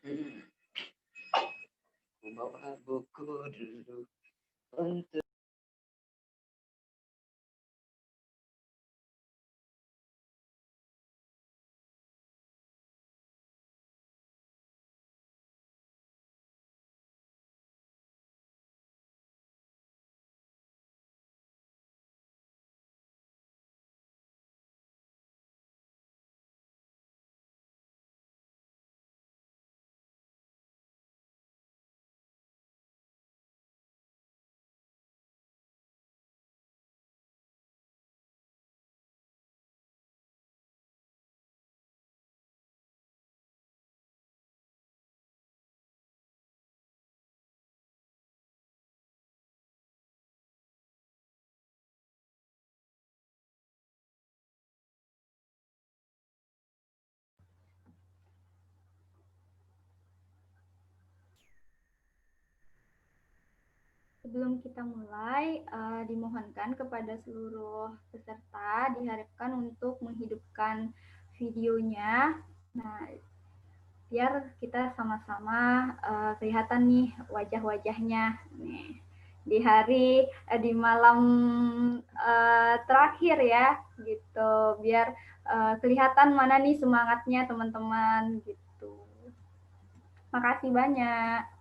Mhm. Membawa buku dulu untuk Sebelum kita mulai, dimohonkan kepada seluruh peserta diharapkan untuk menghidupkan videonya. Nah, biar kita sama-sama kelihatan nih wajah-wajahnya nih di hari di malam terakhir ya gitu, biar kelihatan mana nih semangatnya teman-teman gitu. Makasih banyak.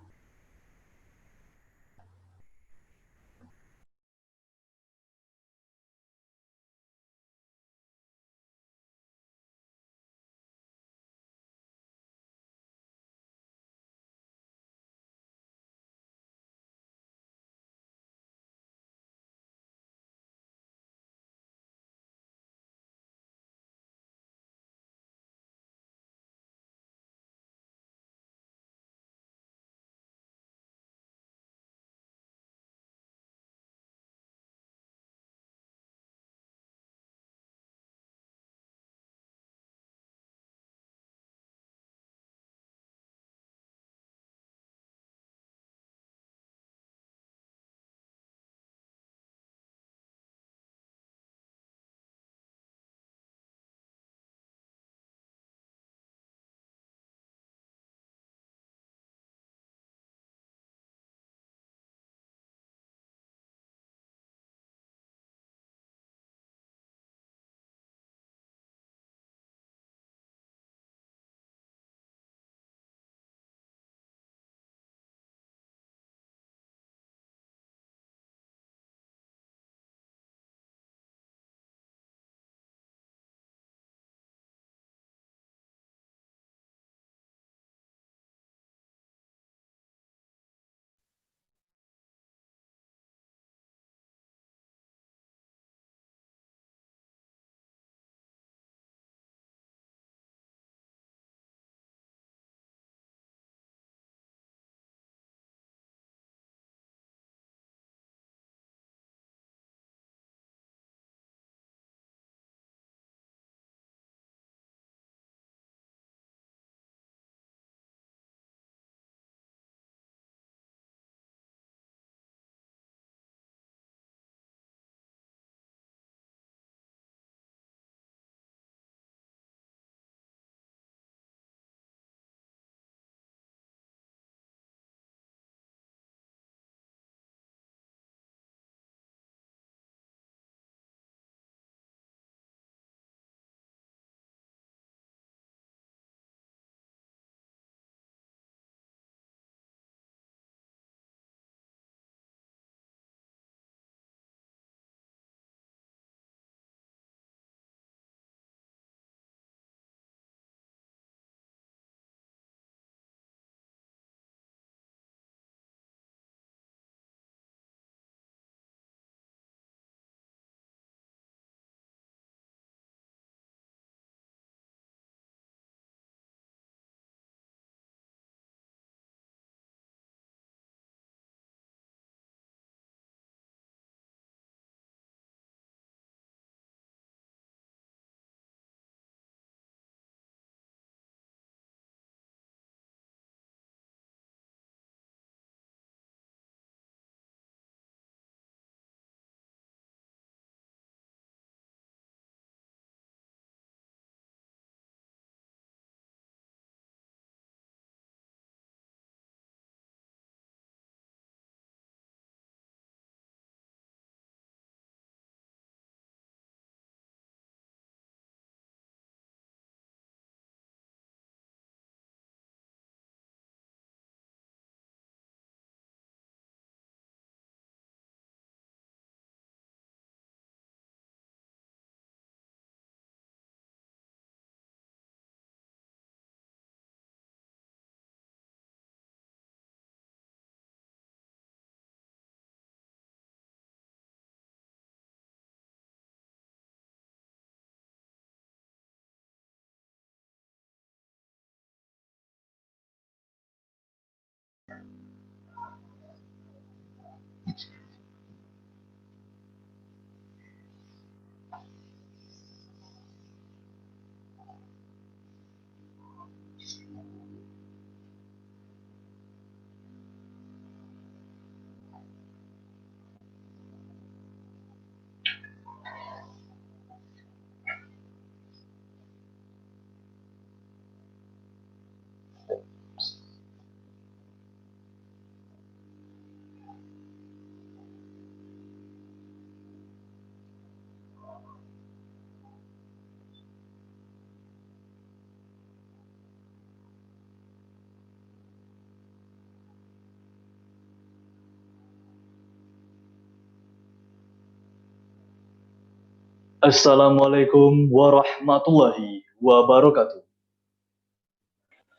Assalamualaikum warahmatullahi wabarakatuh.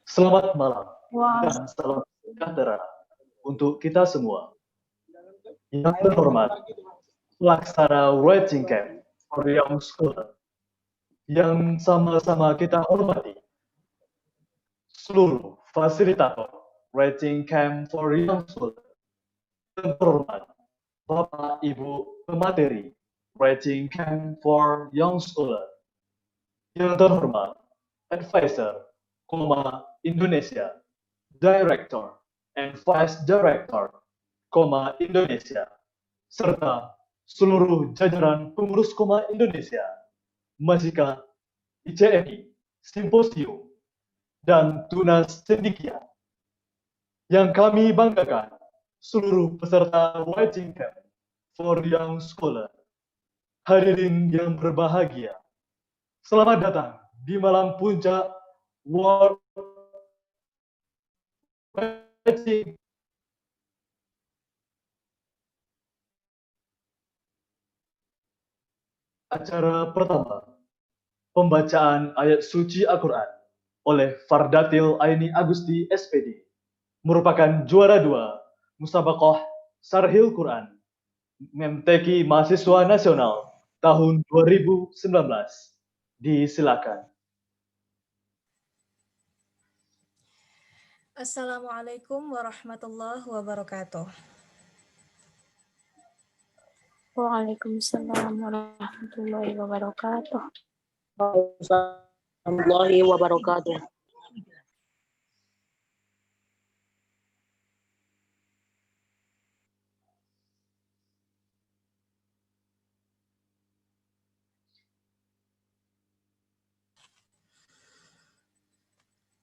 Selamat malam dan salam sejahtera untuk kita semua. Yang terhormat, Pelaksana Writing Camp for Young Scholar, yang sama-sama kita hormati seluruh fasilitator Writing Camp for Young Scholar. Yang terhormat, Bapak Ibu pemateri Writing Camp for Young Scholar. Yang terhormat, Advisor, Indonesia, Director and Vice Director, Indonesia, serta seluruh jajaran pengurus Indonesia, Majika, ICMI, Simposium, dan Tunas Cendekia. Yang kami banggakan, seluruh peserta Writing Camp for Young Scholar. Hadirin yang berbahagia, selamat datang di malam puncak World Writing. Acara pertama, pembacaan ayat suci Al-Quran oleh Fardatil Aini Agusti SPD, merupakan juara 2 Musabaqah Sarhil Quran MTQ Mahasiswa Nasional tahun 2019. Disilakan. Assalamualaikum warahmatullahi wabarakatuh. Waalaikumsalam warahmatullahi wabarakatuh. Warahmatullahi wabarakatuh.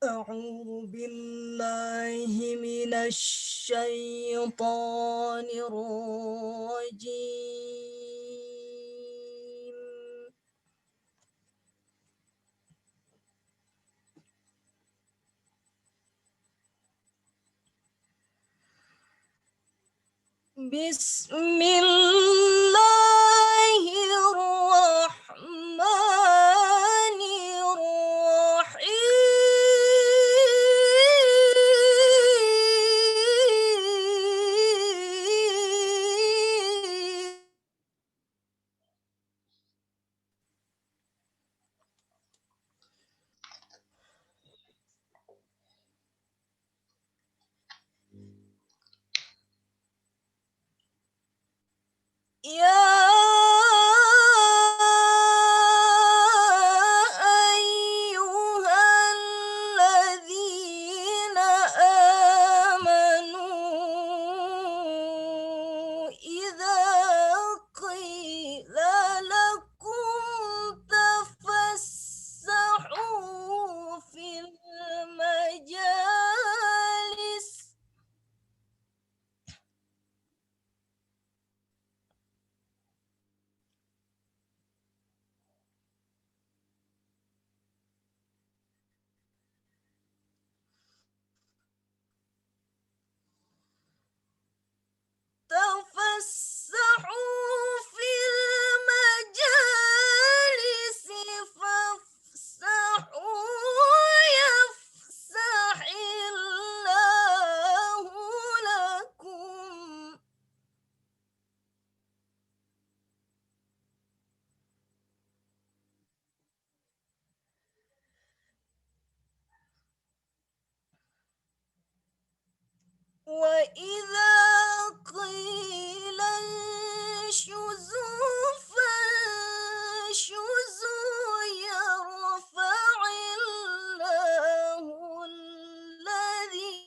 A'udzu billahi minasy syaithanir rajim. Bismillahirrahmanirrahim. Ya ayyuhalladzina amanu idza qila lakum tafassahu fil majalis تفسحوا في المجالس فافسحوا يفسح الله لكم وإذا قيل انشزوا فانشزوا يرفع الله الذين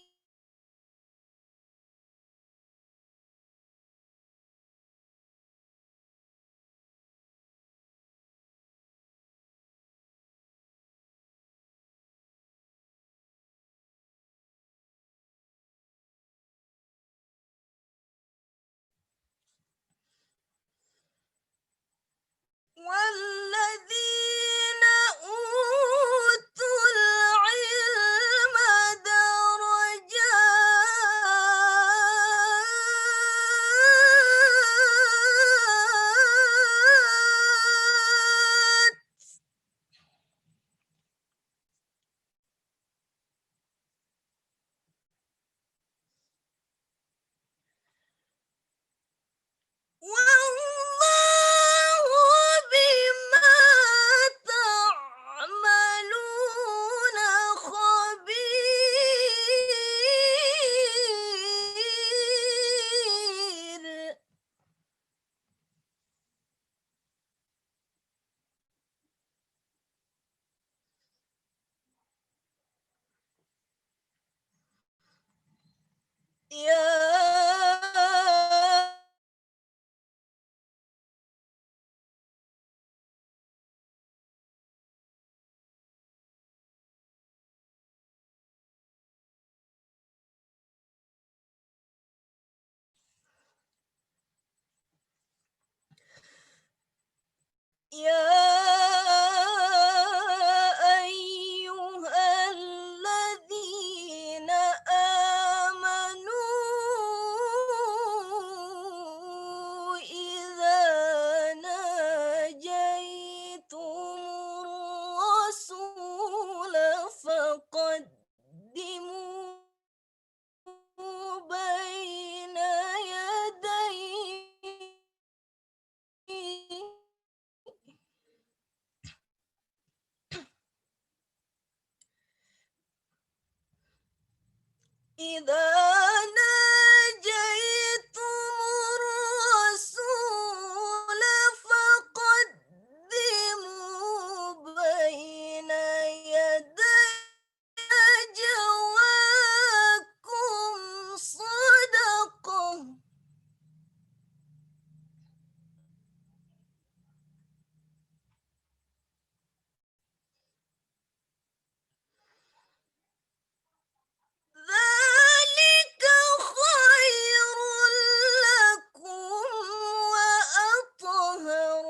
يا أيها الذين آمنوا إذا ناجيتم الرسول فقدموا بين يديه إذا ناجيتم الرسول فقدموا بين يدي نجواكم صدقة ذلك خير لكم وأطهر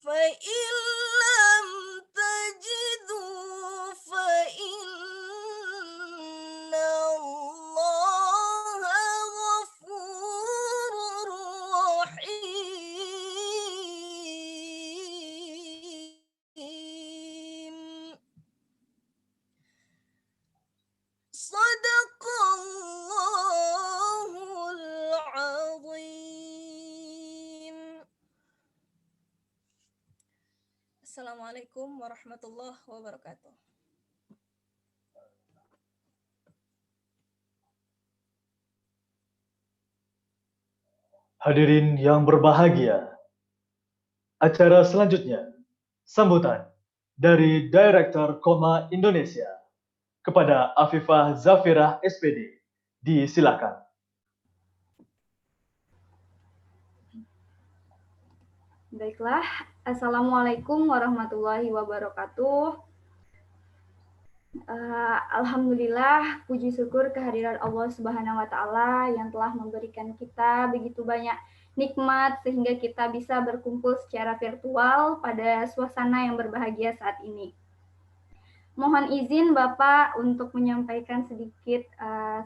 فإن لم تجدوا فإن الله غفور رحيم صدق الله العظيم. Assalamualaikum warahmatullahi wabarakatuh. Hadirin yang berbahagia, acara selanjutnya, sambutan dari Direktur Koma Indonesia kepada Afifah Zafirah SPD. Disilakan. Baiklah, Assalamualaikum warahmatullahi wabarakatuh. Alhamdulillah, puji syukur kehadiran Allah Subhanahu wa Ta'ala yang telah memberikan kita begitu banyak nikmat sehingga kita bisa berkumpul secara virtual pada suasana yang berbahagia saat ini. Mohon izin Bapak untuk menyampaikan sedikit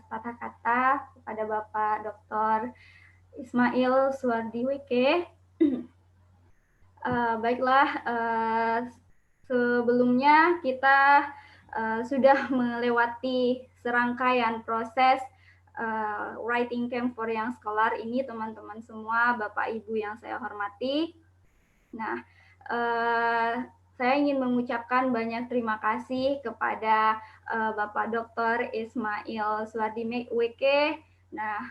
sepatah kata kepada Bapak Dr. Ismail Suwardi WK. Baiklah, sebelumnya kita sudah melewati serangkaian proses writing camp for young scholar ini, teman-teman semua, Bapak Ibu yang saya hormati. Nah, saya ingin mengucapkan banyak terima kasih kepada Bapak Dr. Ismail Suwardi WK. Nah,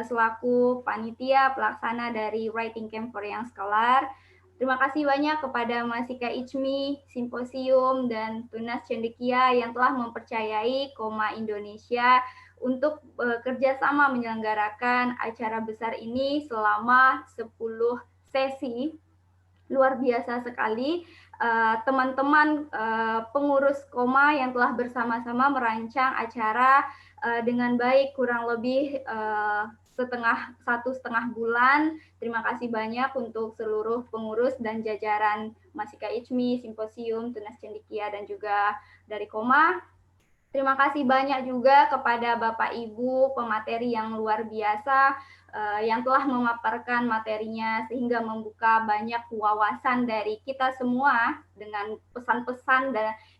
selaku panitia pelaksana dari writing camp for young scholar. Terima kasih banyak kepada Masika Ijmi, Simposium, dan Tunas Cendekia yang telah mempercayai Koma Indonesia untuk bekerjasama menyelenggarakan acara besar ini selama 10 sesi. Luar biasa sekali teman-teman pengurus Koma yang telah bersama-sama merancang acara dengan baik, kurang lebih 1,5 bulan. Terima kasih banyak untuk seluruh pengurus dan jajaran Masika Ijmi, Simposium, Tunas Cendekia, dan juga dari Koma. Terima kasih banyak juga kepada Bapak Ibu pemateri yang luar biasa yang telah memaparkan materinya sehingga membuka banyak wawasan dari kita semua dengan pesan-pesan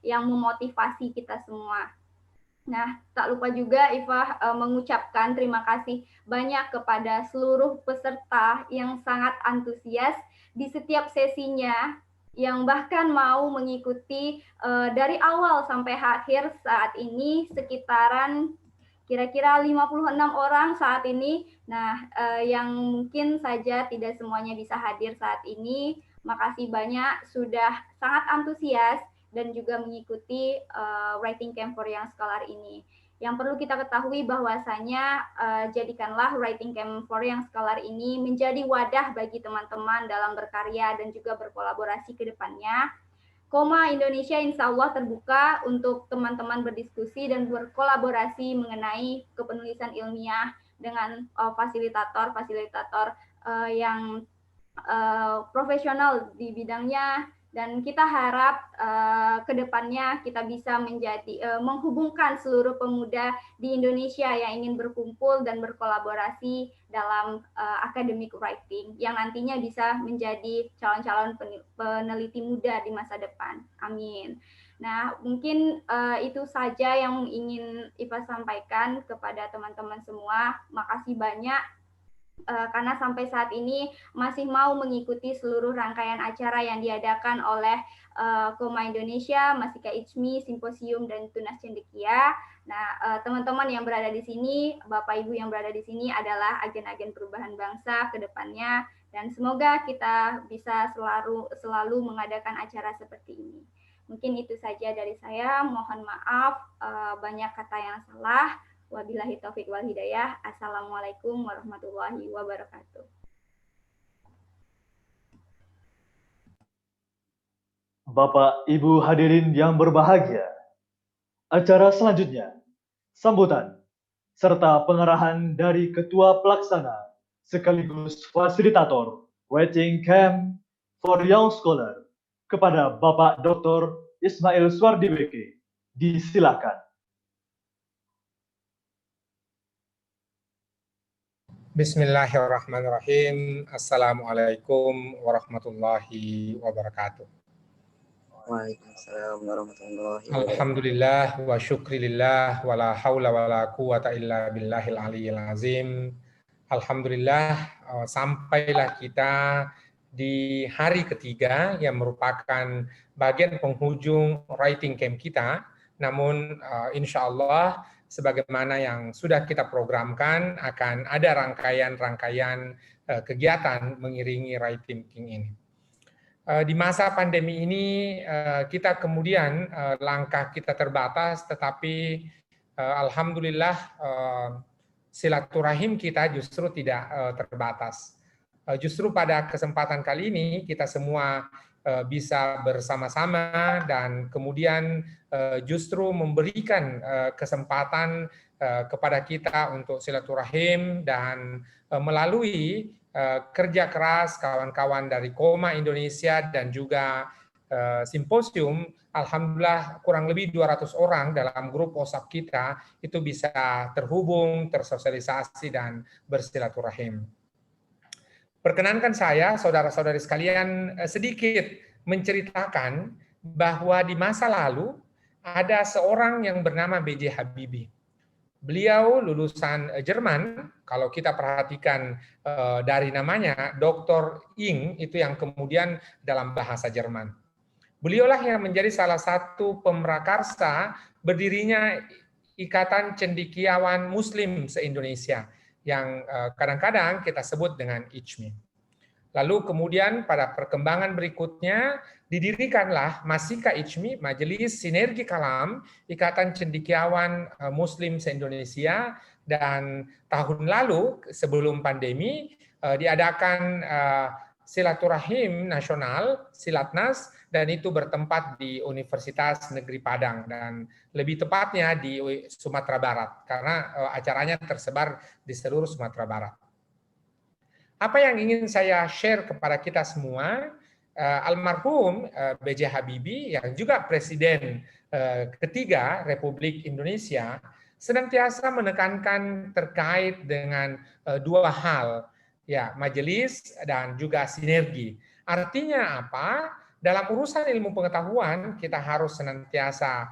yang memotivasi kita semua. Nah, tak lupa juga Ifah mengucapkan terima kasih banyak kepada seluruh peserta yang sangat antusias di setiap sesinya, yang bahkan mau mengikuti dari awal sampai akhir saat ini sekitaran kira-kira 56 orang saat ini. Nah, yang mungkin saja tidak semuanya bisa hadir saat ini, makasih banyak sudah sangat antusias dan juga mengikuti writing camp for young scholar ini. Yang perlu kita ketahui bahwasanya jadikanlah writing camp for young scholar ini menjadi wadah bagi teman-teman dalam berkarya dan juga berkolaborasi ke depannya. Koma Indonesia insya Allah terbuka untuk teman-teman berdiskusi dan berkolaborasi mengenai kepenulisan ilmiah dengan fasilitator-fasilitator yang profesional di bidangnya, dan kita harap ke depannya kita bisa menghubungkan seluruh pemuda di Indonesia yang ingin berkumpul dan berkolaborasi dalam academic writing yang nantinya bisa menjadi calon-calon peneliti muda di masa depan. Amin. Nah, mungkin itu saja yang ingin Iva sampaikan kepada teman-teman semua. Makasih banyak karena sampai saat ini masih mau mengikuti seluruh rangkaian acara yang diadakan oleh Koma Indonesia, Masika Ijmi, Simposium, dan Tunas Cendekia. Nah, teman-teman yang berada di sini, Bapak Ibu yang berada di sini adalah agen-agen perubahan bangsa ke depannya, dan semoga kita bisa selalu mengadakan acara seperti ini. Mungkin itu saja dari saya, mohon maaf banyak kata yang salah. Wabillahi taufik wal hidayah. Assalamualaikum warahmatullahi wabarakatuh. Bapak, Ibu hadirin yang berbahagia, acara selanjutnya, sambutan, serta pengarahan dari Ketua Pelaksana sekaligus Fasilitator Writing Camp for Young Scholar kepada Bapak Dr. Ismail Suardiweke. Disilakan. Bismillahirrahmanirrahim. Assalamualaikum warahmatullahi wabarakatuh. Waalaikumsalam warahmatullahi wabarakatuh. Alhamdulillah wa syukrilillah wa la hawla wa la quwata illa billahil aliyyil azim. Alhamdulillah, sampailah kita di hari ketiga yang merupakan bagian penghujung writing camp kita. Namun insya Allah sebagaimana yang sudah kita programkan akan ada rangkaian-rangkaian kegiatan mengiringi writing camp ini. Di masa pandemi ini kita kemudian langkah kita terbatas, tetapi alhamdulillah silaturahim kita justru tidak terbatas. Justru pada kesempatan kali ini kita semua bisa bersama-sama dan kemudian justru memberikan kesempatan kepada kita untuk silaturahim dan melalui kerja keras kawan-kawan dari Koma Indonesia dan juga simposium, alhamdulillah kurang lebih 200 orang dalam grup WhatsApp kita itu bisa terhubung, tersosialisasi dan bersilaturahim. Perkenankan saya, saudara-saudari sekalian, sedikit menceritakan bahwa di masa lalu ada seorang yang bernama B.J. Habibie. Beliau lulusan Jerman, kalau kita perhatikan dari namanya, Dr. Ing, itu yang kemudian dalam bahasa Jerman. Beliaulah yang menjadi salah satu pemrakarsa berdirinya Ikatan Cendekiawan Muslim se-Indonesia, yang kadang-kadang kita sebut dengan ICMI. Lalu kemudian pada perkembangan berikutnya didirikanlah Masika ICMI, Majelis Sinergi Kalam, Ikatan Cendekiawan Muslim se-Indonesia, dan tahun lalu sebelum pandemi diadakan silaturahim nasional, Silatnas, dan itu bertempat di Universitas Negeri Padang dan lebih tepatnya di Sumatera Barat karena acaranya tersebar di seluruh Sumatera Barat. Apa yang ingin saya share kepada kita semua, almarhum B.J. Habibie yang juga Presiden ketiga Republik Indonesia senantiasa menekankan terkait dengan dua hal, ya, majelis dan juga sinergi. Artinya apa? Dalam urusan ilmu pengetahuan kita harus senantiasa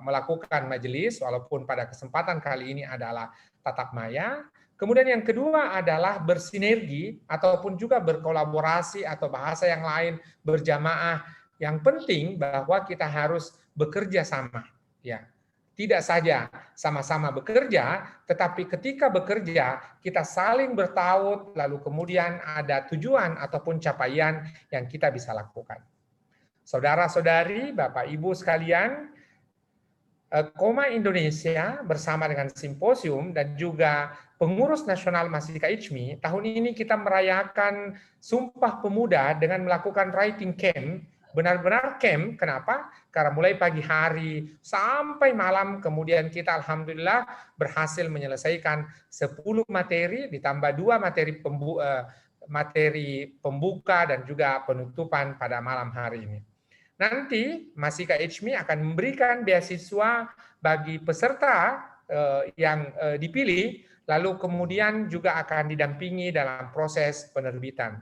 melakukan majelis, walaupun pada kesempatan kali ini adalah tatap maya. Kemudian yang kedua adalah bersinergi ataupun juga berkolaborasi atau bahasa yang lain berjamaah. Yang penting bahwa kita harus bekerja sama, ya. Tidak saja sama-sama bekerja, tetapi ketika bekerja kita saling bertaut, lalu kemudian ada tujuan ataupun capaian yang kita bisa lakukan. Saudara-saudari, Bapak Ibu sekalian, Koma Indonesia bersama dengan simposium dan juga pengurus nasional Masika ICMI, tahun ini kita merayakan Sumpah Pemuda dengan melakukan writing camp benar-benar camp. Kenapa? Karena mulai pagi hari sampai malam, kemudian kita alhamdulillah berhasil menyelesaikan 10 materi, ditambah 2 materi pembuka dan juga penutupan pada malam hari ini. Nanti Masika HMI akan memberikan beasiswa bagi peserta yang dipilih, lalu kemudian juga akan didampingi dalam proses penerbitan.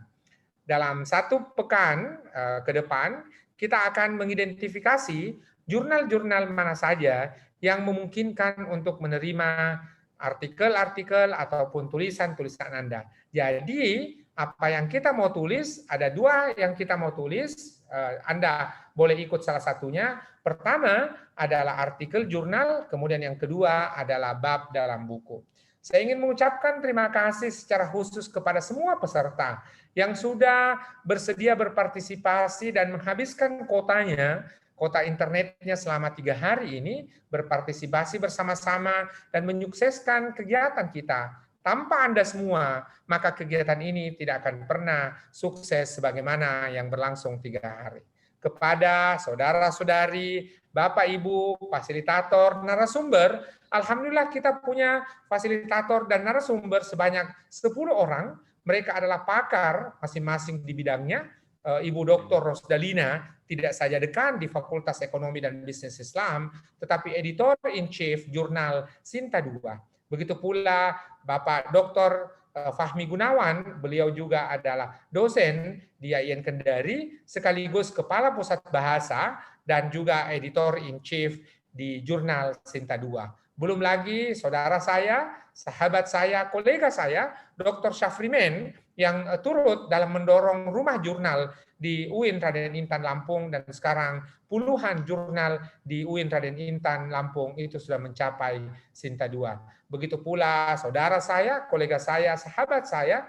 Dalam 1 pekan ke depan, kita akan mengidentifikasi jurnal-jurnal mana saja yang memungkinkan untuk menerima artikel-artikel ataupun tulisan-tulisan Anda. Jadi, apa yang kita mau tulis, ada 2 yang kita mau tulis, Anda boleh ikut salah satunya. Pertama adalah artikel jurnal, kemudian yang kedua adalah bab dalam buku. Saya ingin mengucapkan terima kasih secara khusus kepada semua peserta yang sudah bersedia berpartisipasi dan menghabiskan kota internetnya selama 3 hari ini, berpartisipasi bersama-sama dan menyukseskan kegiatan kita. Tanpa Anda semua, maka kegiatan ini tidak akan pernah sukses sebagaimana yang berlangsung 3 hari. Kepada saudara-saudari, Bapak, Ibu, fasilitator, narasumber, alhamdulillah kita punya fasilitator dan narasumber sebanyak 10 orang. Mereka adalah pakar masing-masing di bidangnya. Ibu Dr. Rosdalina tidak saja dekan di Fakultas Ekonomi dan Bisnis Islam, tetapi editor-in-chief jurnal Sinta II. Begitu pula Bapak Dr. Fahmi Gunawan, beliau juga adalah dosen di IAIN Kendari, sekaligus Kepala Pusat Bahasa dan juga editor-in-chief di jurnal Sinta II. Belum lagi saudara saya, sahabat saya, kolega saya, Dr. Syafrimen, yang turut dalam mendorong rumah jurnal di UIN Raden Intan Lampung, dan sekarang puluhan jurnal di UIN Raden Intan Lampung itu sudah mencapai Sinta II. Begitu pula saudara saya, kolega saya, sahabat saya,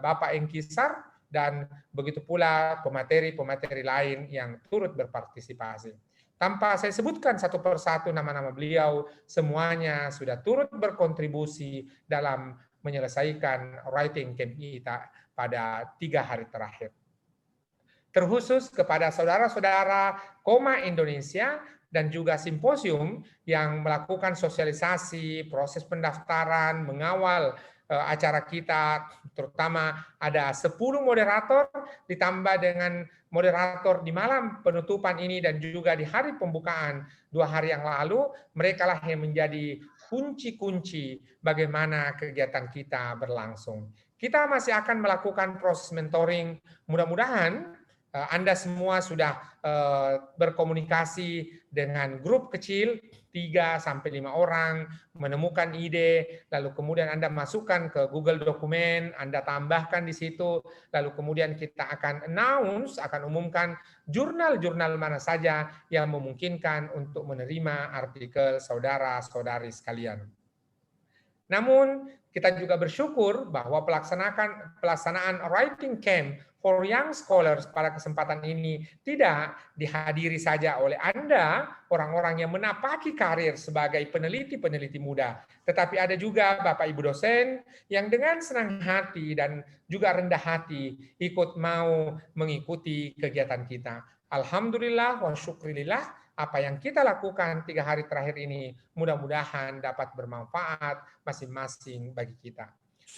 Bapak Engkisar, dan begitu pula pemateri-pemateri lain yang turut berpartisipasi. Tanpa saya sebutkan satu persatu nama-nama beliau, semuanya sudah turut berkontribusi dalam menyelesaikan writing camp kita pada 3 hari terakhir. Terkhusus kepada saudara-saudara Koma Indonesia dan juga simposium yang melakukan sosialisasi, proses pendaftaran, mengawal acara kita, terutama ada 10 moderator ditambah dengan moderator di malam penutupan ini dan juga di hari pembukaan 2 hari yang lalu. Mereka lah yang menjadi kunci-kunci bagaimana kegiatan kita berlangsung. Kita masih akan melakukan proses mentoring. Mudah-mudahan Anda semua sudah berkomunikasi dengan grup kecil 3-5 orang, menemukan ide, lalu kemudian Anda masukkan ke Google Dokumen, Anda tambahkan di situ, lalu kemudian kita akan announce, akan umumkan jurnal-jurnal mana saja yang memungkinkan untuk menerima artikel saudara-saudari sekalian. Namun kita juga bersyukur bahwa pelaksanaan writing camp for young scholars pada kesempatan ini tidak dihadiri saja oleh Anda, orang-orang yang menapaki karir sebagai peneliti-peneliti muda, tetapi ada juga Bapak Ibu dosen yang dengan senang hati dan juga rendah hati ikut mau mengikuti kegiatan kita. Alhamdulillah wa syukrilillah, apa yang kita lakukan 3 hari terakhir ini mudah-mudahan dapat bermanfaat masing-masing bagi kita.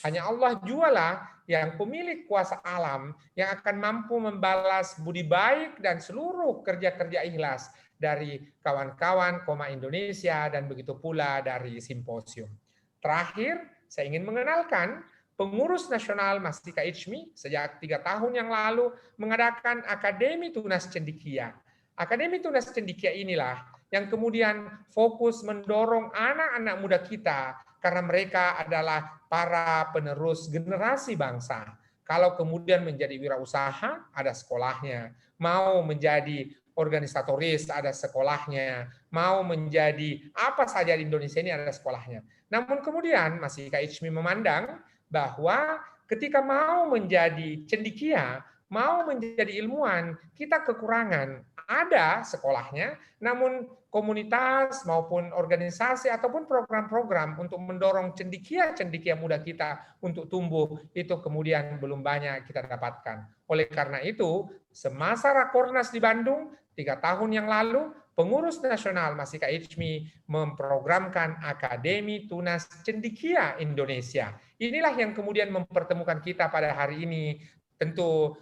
Hanya Allah jualah yang pemilik kuasa alam yang akan mampu membalas budi baik dan seluruh kerja-kerja ikhlas dari kawan-kawan Koma Indonesia dan begitu pula dari simposium. Terakhir, saya ingin mengenalkan pengurus nasional Masika HMI sejak 3 tahun yang lalu mengadakan Akademi Tunas Cendekia. Akademi Tunas Cendekia inilah yang kemudian fokus mendorong anak-anak muda kita karena mereka adalah para penerus generasi bangsa. Kalau kemudian menjadi wirausaha, ada sekolahnya. Mau menjadi organisatoris, ada sekolahnya. Mau menjadi apa saja di Indonesia ini ada sekolahnya. Namun kemudian Masika HMI memandang bahwa ketika mau menjadi cendekia, mau menjadi ilmuwan, kita kekurangan. Ada sekolahnya, namun komunitas maupun organisasi ataupun program-program untuk mendorong cendekia-cendekia muda kita untuk tumbuh, itu kemudian belum banyak kita dapatkan. Oleh karena itu, semasa Rakornas di Bandung 3 tahun yang lalu, pengurus nasional Masika Ijmi memprogramkan Akademi Tunas Cendekia Indonesia. Inilah yang kemudian mempertemukan kita pada hari ini, tentu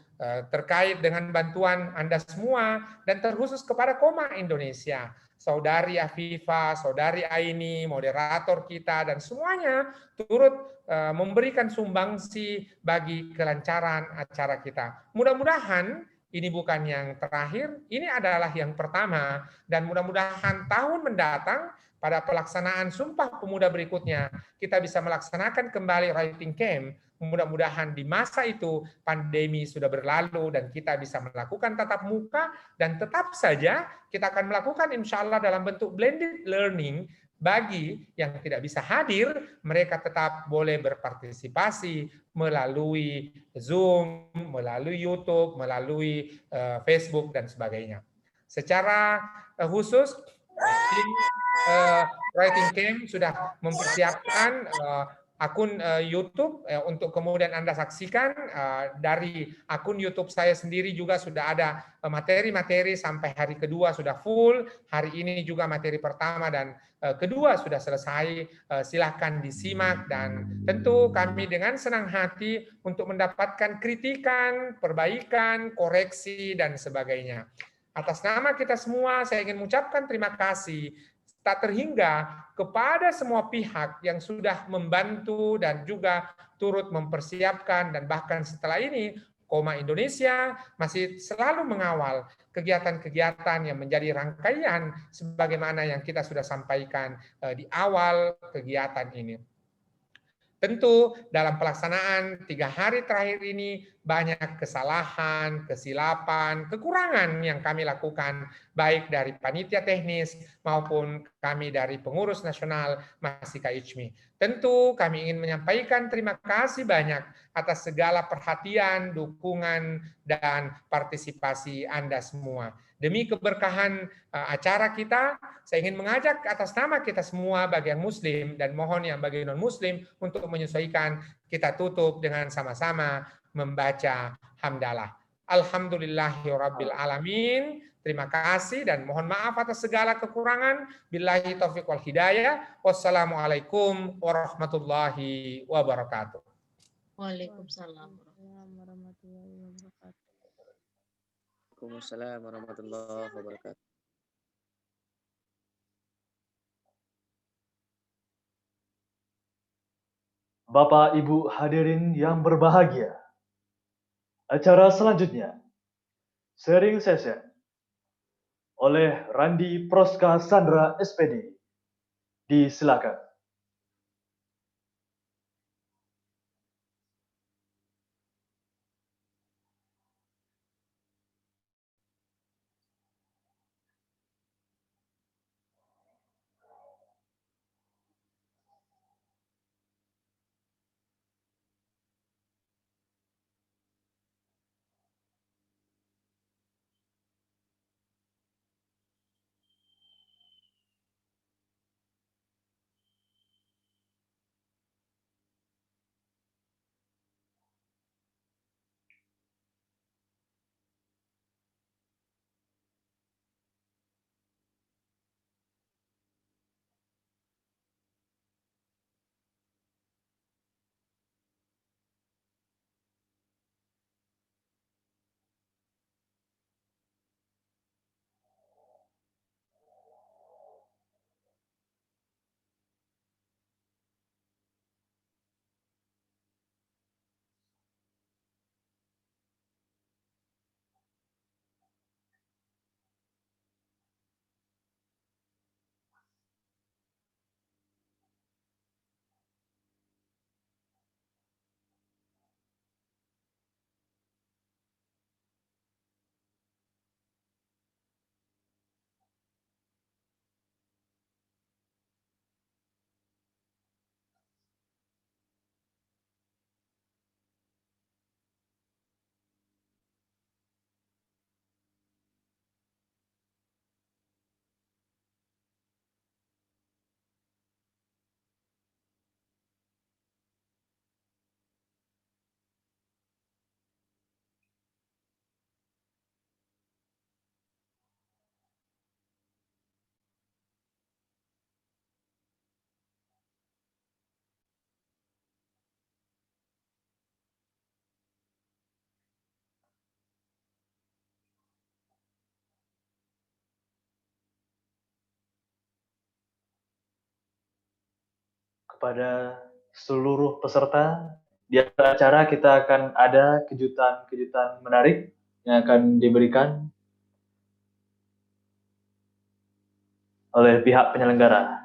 terkait dengan bantuan Anda semua dan terkhusus kepada Koma Indonesia. Saudari Afifa, Saudari Aini, moderator kita, dan semuanya turut memberikan sumbangsi bagi kelancaran acara kita. Mudah-mudahan ini bukan yang terakhir, ini adalah yang pertama, dan mudah-mudahan tahun mendatang pada pelaksanaan Sumpah Pemuda berikutnya, kita bisa melaksanakan kembali writing camp. Mudah-mudahan di masa itu pandemi sudah berlalu dan kita bisa melakukan tatap muka, dan tetap saja kita akan melakukan insya Allah dalam bentuk blended learning. Bagi yang tidak bisa hadir, mereka tetap boleh berpartisipasi melalui Zoom, melalui YouTube, melalui Facebook, dan sebagainya. Secara khusus, tim Writing Camp sudah mempersiapkan akun YouTube untuk kemudian Anda saksikan. Dari akun YouTube saya sendiri juga sudah ada materi-materi sampai hari kedua sudah full. Hari ini juga materi pertama dan kedua sudah selesai. Silahkan disimak, dan tentu kami dengan senang hati untuk mendapatkan kritikan, perbaikan, koreksi, dan sebagainya. Atas nama kita semua, saya ingin mengucapkan terima kasih tak terhingga kepada semua pihak yang sudah membantu dan juga turut mempersiapkan, dan bahkan setelah ini Koma Indonesia masih selalu mengawal kegiatan-kegiatan yang menjadi rangkaian sebagaimana yang kita sudah sampaikan di awal kegiatan ini. Tentu dalam pelaksanaan 3 hari terakhir ini banyak kesalahan, kesilapan, kekurangan yang kami lakukan, baik dari panitia teknis maupun kami dari pengurus nasional Masika Ijmi. Tentu kami ingin menyampaikan terima kasih banyak atas segala perhatian, dukungan, dan partisipasi Anda semua. Demi keberkahan acara kita, saya ingin mengajak atas nama kita semua bagi yang muslim, dan mohon yang bagi non-muslim untuk menyesuaikan, kita tutup dengan sama-sama membaca hamdalah. Alhamdulillahirabbil alamin. Terima kasih dan mohon maaf atas segala kekurangan. Billahi taufiq wal hidayah. Wassalamualaikum warahmatullahi wabarakatuh. Waalaikumsalam warahmatullahi wabarakatuh. Waalaikumsalam warahmatullahi wabarakatuh. Bapak Ibu hadirin yang berbahagia, acara selanjutnya sharing session oleh Randi Proska Sandra SPD. Disilakan. kepada seluruh peserta. Di akhir acara kita akan ada kejutan-kejutan menarik yang akan diberikan oleh pihak penyelenggara.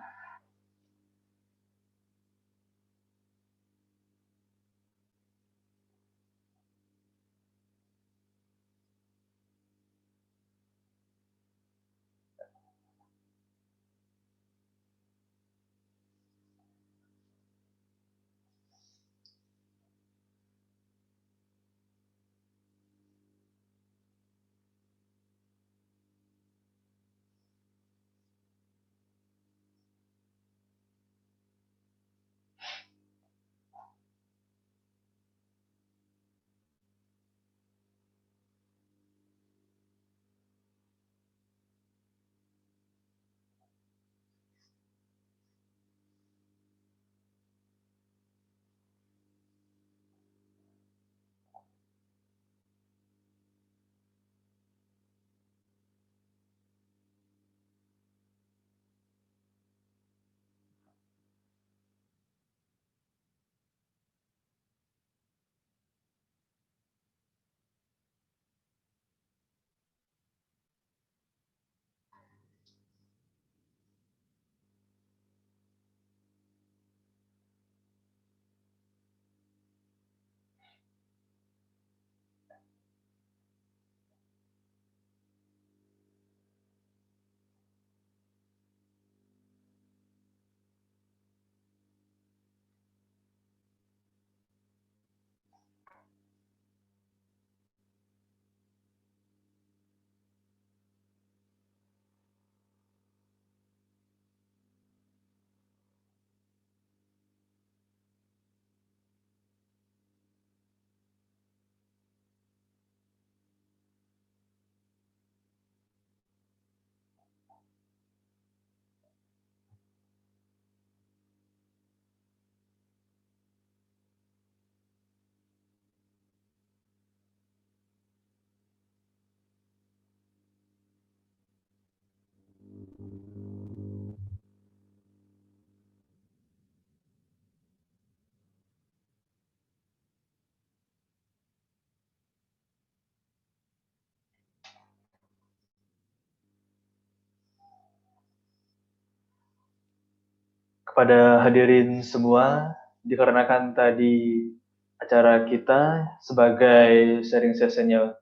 Kepada hadirin semua, dikarenakan tadi acara kita sebagai sharing sessionnya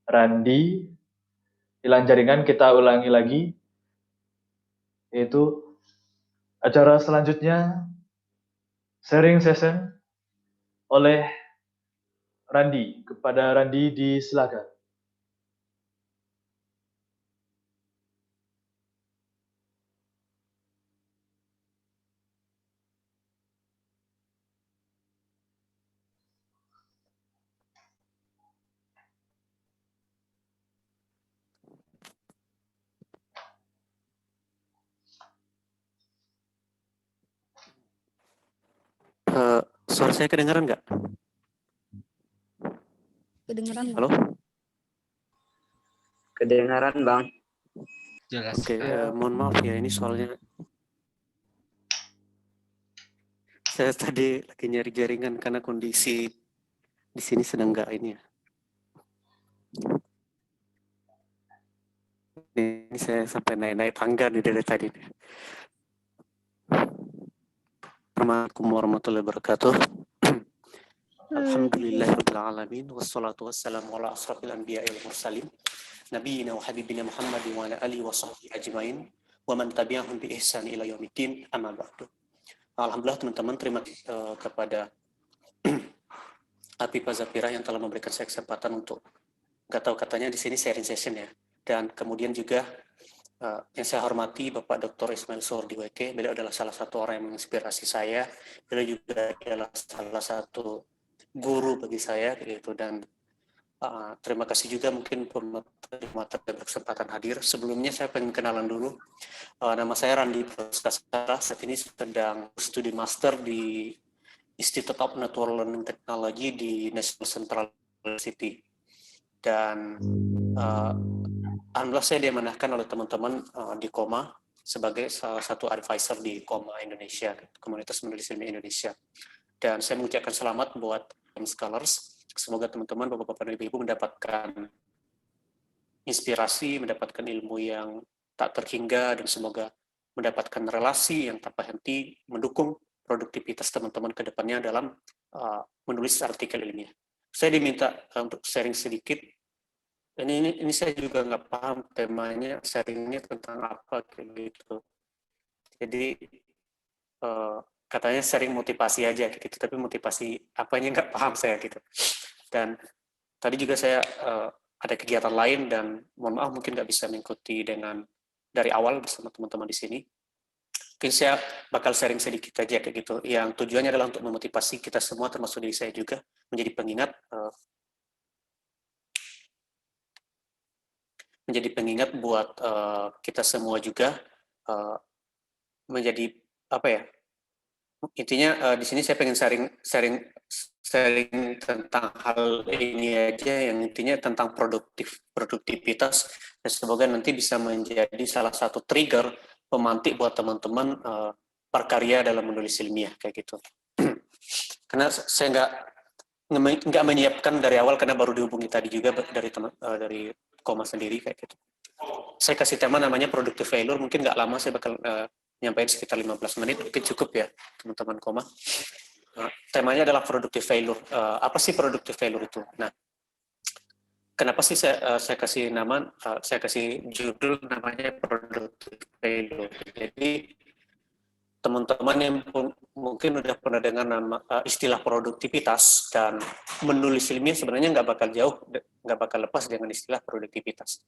Randi hilang jaringan, kita ulangi lagi, yaitu acara selanjutnya sharing session oleh Randi. Kepada Randi disilakan. Suara saya kedengaran nggak? Kedengeran nggak? Halo? Kedengaran, Bang. Jelas. Oke, mohon maaf ya, ini soalnya saya tadi lagi nyari jaringan karena kondisi di sini sedang nggak ini ya. Ini saya sampai naik-naik tangga nih dari tadi. Assalamualaikum warahmatullahi wabarakatuh. Alhamdulillahirabbil alamin wassalatu wassalamu ala asrofil anbiya'i wal mursalin nabiyina wa habibina Muhammadin wa ala alihi wa sahbihi ajmain wa man tabi'ahum bi ihsan ila yaumiddin amma ba'du. Alhamdulillah teman-teman, terima kasih kepada Apipa Zafira yang telah memberikan saya kesempatan untuk, nggak tahu katanya di sini sharing session ya. Dan kemudian juga yang saya hormati Bapak Dr. Ismail Sohordi WK, beliau adalah salah satu orang yang menginspirasi saya, beliau juga adalah salah satu guru bagi saya gitu. Dan terima kasih juga mungkin pemateri berkesempatan hadir. Sebelumnya saya pengen kenalan dulu. Nama saya Randi Prasetya, saat ini sedang studi master di Institute of Natural Learning Technology di National Central University. Dan alhamdulillah saya diamanahkan oleh teman-teman di KOMA sebagai salah satu advisor di KOMA Indonesia, Komunitas Menulis Ilmiah Indonesia. Dan saya mengucapkan selamat buat scholars. Semoga teman-teman, bapak-bapak dan ibu-ibu mendapatkan inspirasi, mendapatkan ilmu yang tak terhingga, dan semoga mendapatkan relasi yang tanpa henti mendukung produktivitas teman-teman ke depannya dalam menulis artikel ilmiah. Saya diminta untuk sharing sedikit. Ini saya juga nggak paham temanya, sharingnya tentang apa kayak gitu. Jadi katanya sharing motivasi aja gitu, tapi motivasi apanya nggak paham saya gitu. Dan tadi juga saya ada kegiatan lain dan mohon maaf mungkin nggak bisa mengikuti dari awal bersama teman-teman di sini. Mungkin saya bakal sharing sedikit aja kayak gitu. Yang tujuannya adalah untuk memotivasi kita semua, termasuk diri saya juga, menjadi pengingat buat kita semua juga menjadi apa ya? Intinya di sini saya pengen sharing tentang hal ini aja, yang intinya tentang produktivitas, dan semoga nanti bisa menjadi salah satu trigger pemantik buat teman-teman berkarya dalam menulis ilmiah kayak gitu. Karena saya nggak menyiapkan dari awal, karena baru dihubungi tadi juga dari KOMA sendiri kayak gitu. Saya kasih tema namanya productive failure, mungkin nggak lama, saya bakal nyampaikan sekitar 15 menit, mungkin cukup ya teman-teman KOMA. Temanya adalah productive failure. Apa sih productive failure itu? Nah, kenapa sih saya kasih nama, saya kasih judul namanya productive failure? Jadi teman-teman yang mungkin udah pernah dengar nama istilah produktivitas dan menulis ilmiah, sebenarnya nggak bakal lepas dengan istilah produktivitas.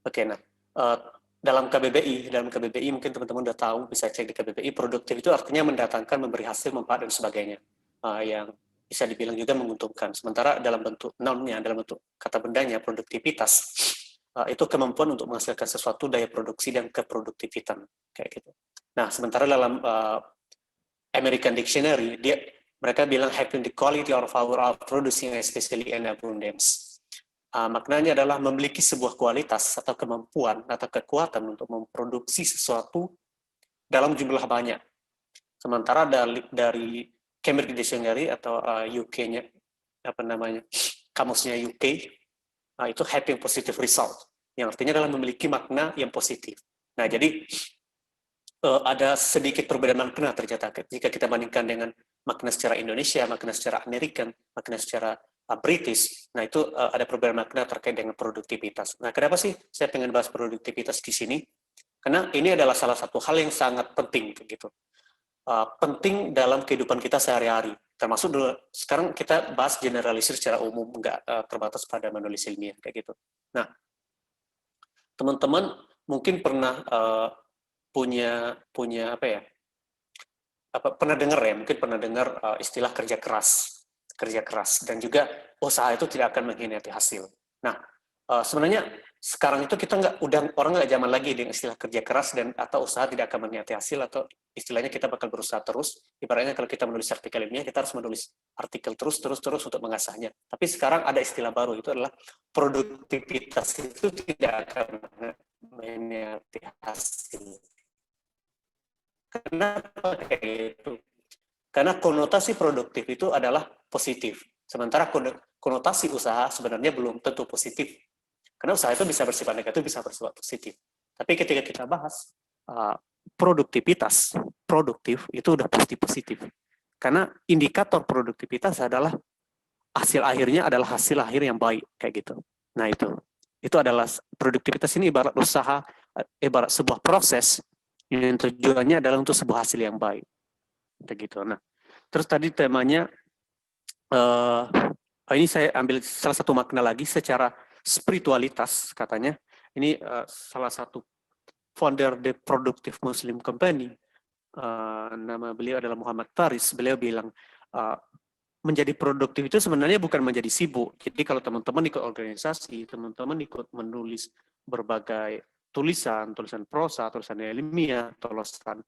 Oke, nah dalam KBBI mungkin teman-teman udah tahu, bisa cek di KBBI, produktif itu artinya mendatangkan, memberi hasil, manfaat, dan sebagainya, yang bisa dibilang juga menguntungkan. Sementara dalam bentuk noun-nya, dalam bentuk kata bendanya, produktivitas, itu kemampuan untuk menghasilkan sesuatu, daya produksi, dan keproduktivitan, kayak gitu. Nah, sementara dalam American Dictionary, mereka bilang having the quality or power of producing, especially in abundance. Maknanya adalah memiliki sebuah kualitas atau kemampuan atau kekuatan untuk memproduksi sesuatu dalam jumlah banyak. Sementara dari Cambridge Dictionary atau UK-nya, kamusnya UK, itu having positive result, yang artinya adalah memiliki makna yang positif. Nah, jadi ada sedikit perbedaan makna ternyata jika kita bandingkan dengan makna secara Indonesia, makna secara American, makna secara British. Nah, itu ada perbedaan makna terkait dengan produktivitas. Nah, kenapa sih saya pengen bahas produktivitas di sini? Karena ini adalah salah satu hal yang sangat penting, gitu. Penting dalam kehidupan kita sehari-hari. Termasuk dulu, sekarang kita bahas generalisir secara umum, nggak terbatas pada menulis ilmiah, kayak gitu. Nah, teman-teman mungkin pernah punya apa ya? Pernah dengar istilah kerja keras, dan juga usaha itu tidak akan mengkhianati hasil. Nah, sebenarnya sekarang itu kita orang nggak zaman lagi dengan istilah kerja keras dan atau usaha tidak akan mengkhianati hasil, atau istilahnya kita bakal berusaha terus. Ibaratnya kalau kita menulis artikel ilmiah, kita harus menulis artikel terus untuk mengasahnya. Tapi sekarang ada istilah baru, itu adalah produktivitas itu tidak akan mengkhianati hasil. Kenapa kayak gitu? Karena konotasi produktif itu adalah positif. Sementara konotasi usaha sebenarnya belum tentu positif. Karena usaha itu bisa bersifat negatif, bisa bersifat positif. Tapi ketika kita bahas produktivitas, produktif itu udah pasti positif. Karena indikator produktivitas adalah hasil akhirnya adalah hasil akhir yang baik, kayak gitu. Nah, itu adalah produktivitas ini ibarat usaha, ibarat sebuah proses yang tujuannya adalah untuk sebuah hasil yang baik. Gitu. Nah, terus tadi temanya ini saya ambil salah satu makna lagi secara spiritualitas katanya. Ini salah satu founder The Productive Muslim Company, nama beliau adalah Muhammad Taris. Beliau bilang menjadi produktif itu sebenarnya bukan menjadi sibuk. Jadi kalau teman-teman ikut organisasi, teman-teman ikut menulis berbagai tulisan prosa, tulisan ilmiah, tulisan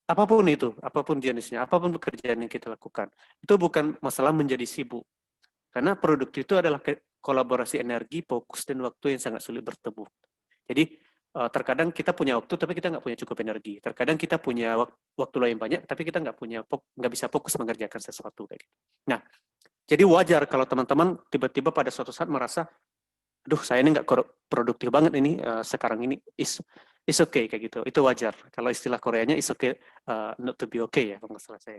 apapun jenisnya, apapun pekerjaan yang kita lakukan, itu bukan masalah menjadi sibuk. Karena produktif itu adalah kolaborasi energi, fokus, dan waktu yang sangat sulit bertemu. Jadi terkadang kita punya waktu tapi kita nggak punya cukup energi. Terkadang kita punya waktu yang banyak tapi kita nggak bisa fokus mengerjakan sesuatu kayak gitu. Nah, jadi wajar kalau teman-teman tiba-tiba pada suatu saat merasa, aduh saya ini nggak produktif banget ini sekarang ini, is okay kayak gitu. Itu wajar. Kalau istilah Koreanya is okay, not to be okay ya kalau nggak salah saya.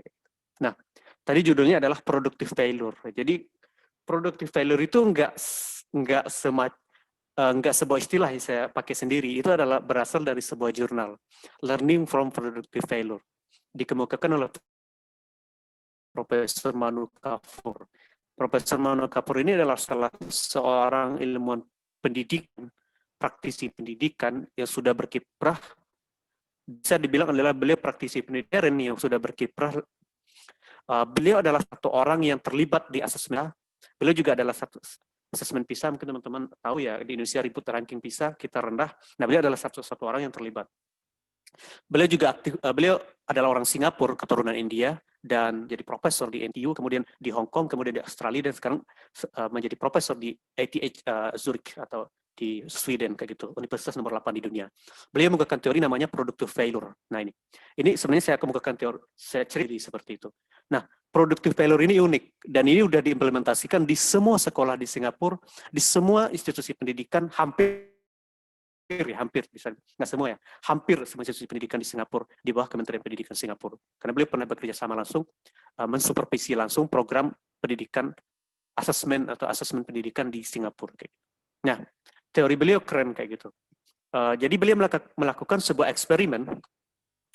Nah, tadi judulnya adalah productive failure. Jadi productive failure itu nggak sebuah istilah yang saya pakai sendiri, itu adalah berasal dari sebuah jurnal, Learning from Productive Failure, dikemukakan oleh Profesor Manu Kapur. Profesor Manu Kapur ini adalah salah seorang ilmuwan pendidikan, praktisi pendidikan yang sudah berkiprah, bisa dibilang adalah beliau praktisi pendidikan yang sudah berkiprah. Beliau adalah satu orang yang terlibat di asesmen. Beliau juga adalah satu asesmen PISA, mungkin teman-teman tahu ya, di Indonesia ribut ranking PISA, kita rendah. Nah, beliau adalah satu orang yang terlibat. Beliau juga aktif, beliau adalah orang Singapura, keturunan India, dan jadi profesor di NTU, kemudian di Hong Kong, kemudian di Australia, dan sekarang menjadi profesor di ETH Zurich, atau di Sweden, kayak gitu, universitas nomor 8 di dunia. Beliau menggunakan teori namanya productive failure. Nah, ini sebenarnya saya kemukakan teori, saya cerita seperti itu. Nah, productive failure ini unik, dan ini sudah diimplementasikan di semua sekolah di Singapura, di semua institusi pendidikan, hampir bisa nggak semua ya, hampir semua institusi pendidikan di Singapura di bawah Kementerian Pendidikan Singapura. Karena beliau pernah bekerja sama langsung, mensupervisi langsung program pendidikan, asesmen pendidikan di Singapura. Nah, teori beliau keren kayak gitu. Jadi beliau melakukan sebuah eksperimen.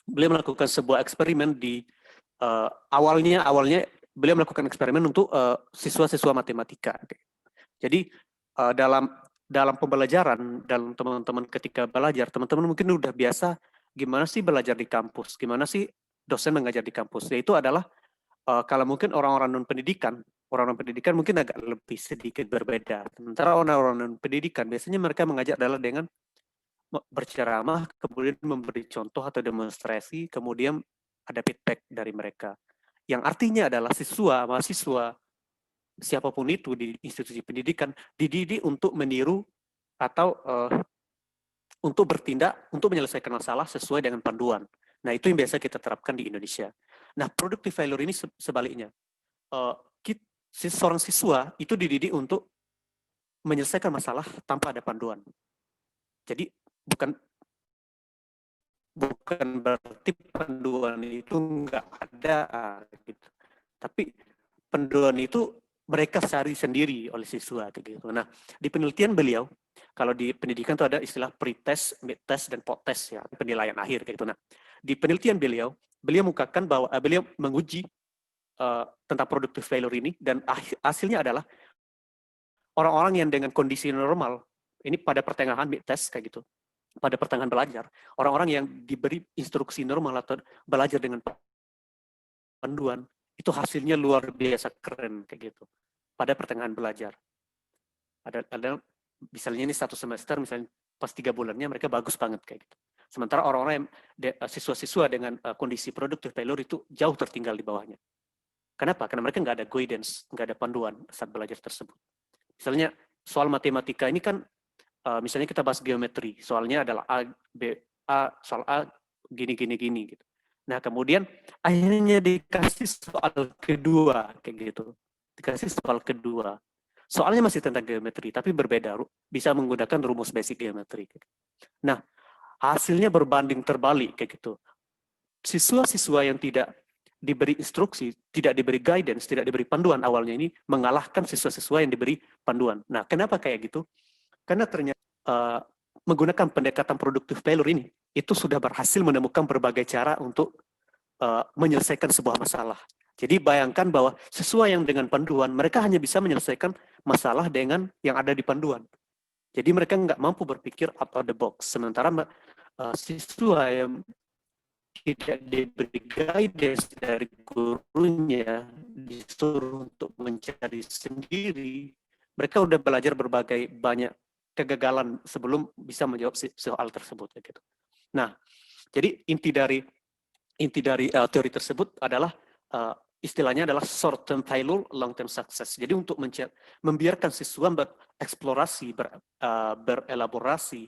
Beliau melakukan sebuah eksperimen di awalnya beliau melakukan eksperimen untuk siswa-siswa matematika. Jadi dalam pembelajaran, dalam teman-teman ketika belajar, teman-teman mungkin udah biasa gimana sih belajar di kampus, gimana sih dosen mengajar di kampus. Yaitu adalah kalau mungkin orang-orang non pendidikan mungkin agak lebih sedikit berbeda. Sementara orang-orang non pendidikan biasanya mereka mengajar adalah dengan berceramah, kemudian memberi contoh atau demonstrasi, kemudian ada feedback dari mereka. Yang artinya adalah mahasiswa, siapapun itu di institusi pendidikan, dididik untuk meniru atau untuk bertindak, untuk menyelesaikan masalah sesuai dengan panduan. Nah, itu yang biasa kita terapkan di Indonesia. Nah, productive failure ini sebaliknya. Seorang siswa itu dididik untuk menyelesaikan masalah tanpa ada panduan. Jadi, bukan berarti panduan itu nggak ada, gitu. Tapi panduan itu mereka cari sendiri oleh siswa, gitu. Nah, di penelitian beliau, kalau di pendidikan itu ada istilah pre-test, mid-test, dan post-test ya, penilaian akhir, gitu. Nah, di penelitian beliau mengukakan bahwa beliau menguji tentang productive failure ini, dan hasilnya adalah orang-orang yang dengan kondisi normal, ini pada pertengahan mid-test kayak gitu, pada pertengahan belajar, orang-orang yang diberi instruksi normal atau belajar dengan panduan, itu hasilnya luar biasa keren kayak gitu. Pada pertengahan belajar. Ada misalnya ini 1 semester, misalnya pas 3 bulannya mereka bagus banget kayak gitu. Sementara orang-orang yang siswa-siswa dengan kondisi productive failure itu jauh tertinggal di bawahnya. Kenapa? Karena mereka nggak ada guidance, nggak ada panduan saat belajar tersebut. Misalnya soal matematika ini kan, misalnya kita bahas geometri, soalnya adalah soal A gini gitu. Nah, kemudian akhirnya dikasih soal kedua kayak gitu. Dikasih soal kedua. Soalnya masih tentang geometri, tapi berbeda, bisa menggunakan rumus basic geometri. Nah, hasilnya berbanding terbalik kayak gitu. Siswa-siswa yang tidak diberi instruksi, tidak diberi guidance, tidak diberi panduan awalnya ini mengalahkan siswa-siswa yang diberi panduan. Nah, kenapa kayak gitu? Karena ternyata menggunakan pendekatan productive failure ini, itu sudah berhasil menemukan berbagai cara untuk menyelesaikan sebuah masalah. Jadi bayangkan bahwa sesuai yang dengan panduan, mereka hanya bisa menyelesaikan masalah dengan yang ada di panduan. Jadi mereka nggak mampu berpikir out of the box. Sementara siswa yang tidak diberi guidance dari gurunya, disuruh untuk mencari sendiri, mereka udah belajar berbagai banyak kegagalan sebelum bisa menjawab soal tersebut. Gitu. Nah, jadi inti dari teori tersebut adalah istilahnya adalah short term failure, long term success. Jadi untuk membiarkan siswa bereksplorasi, berelaborasi,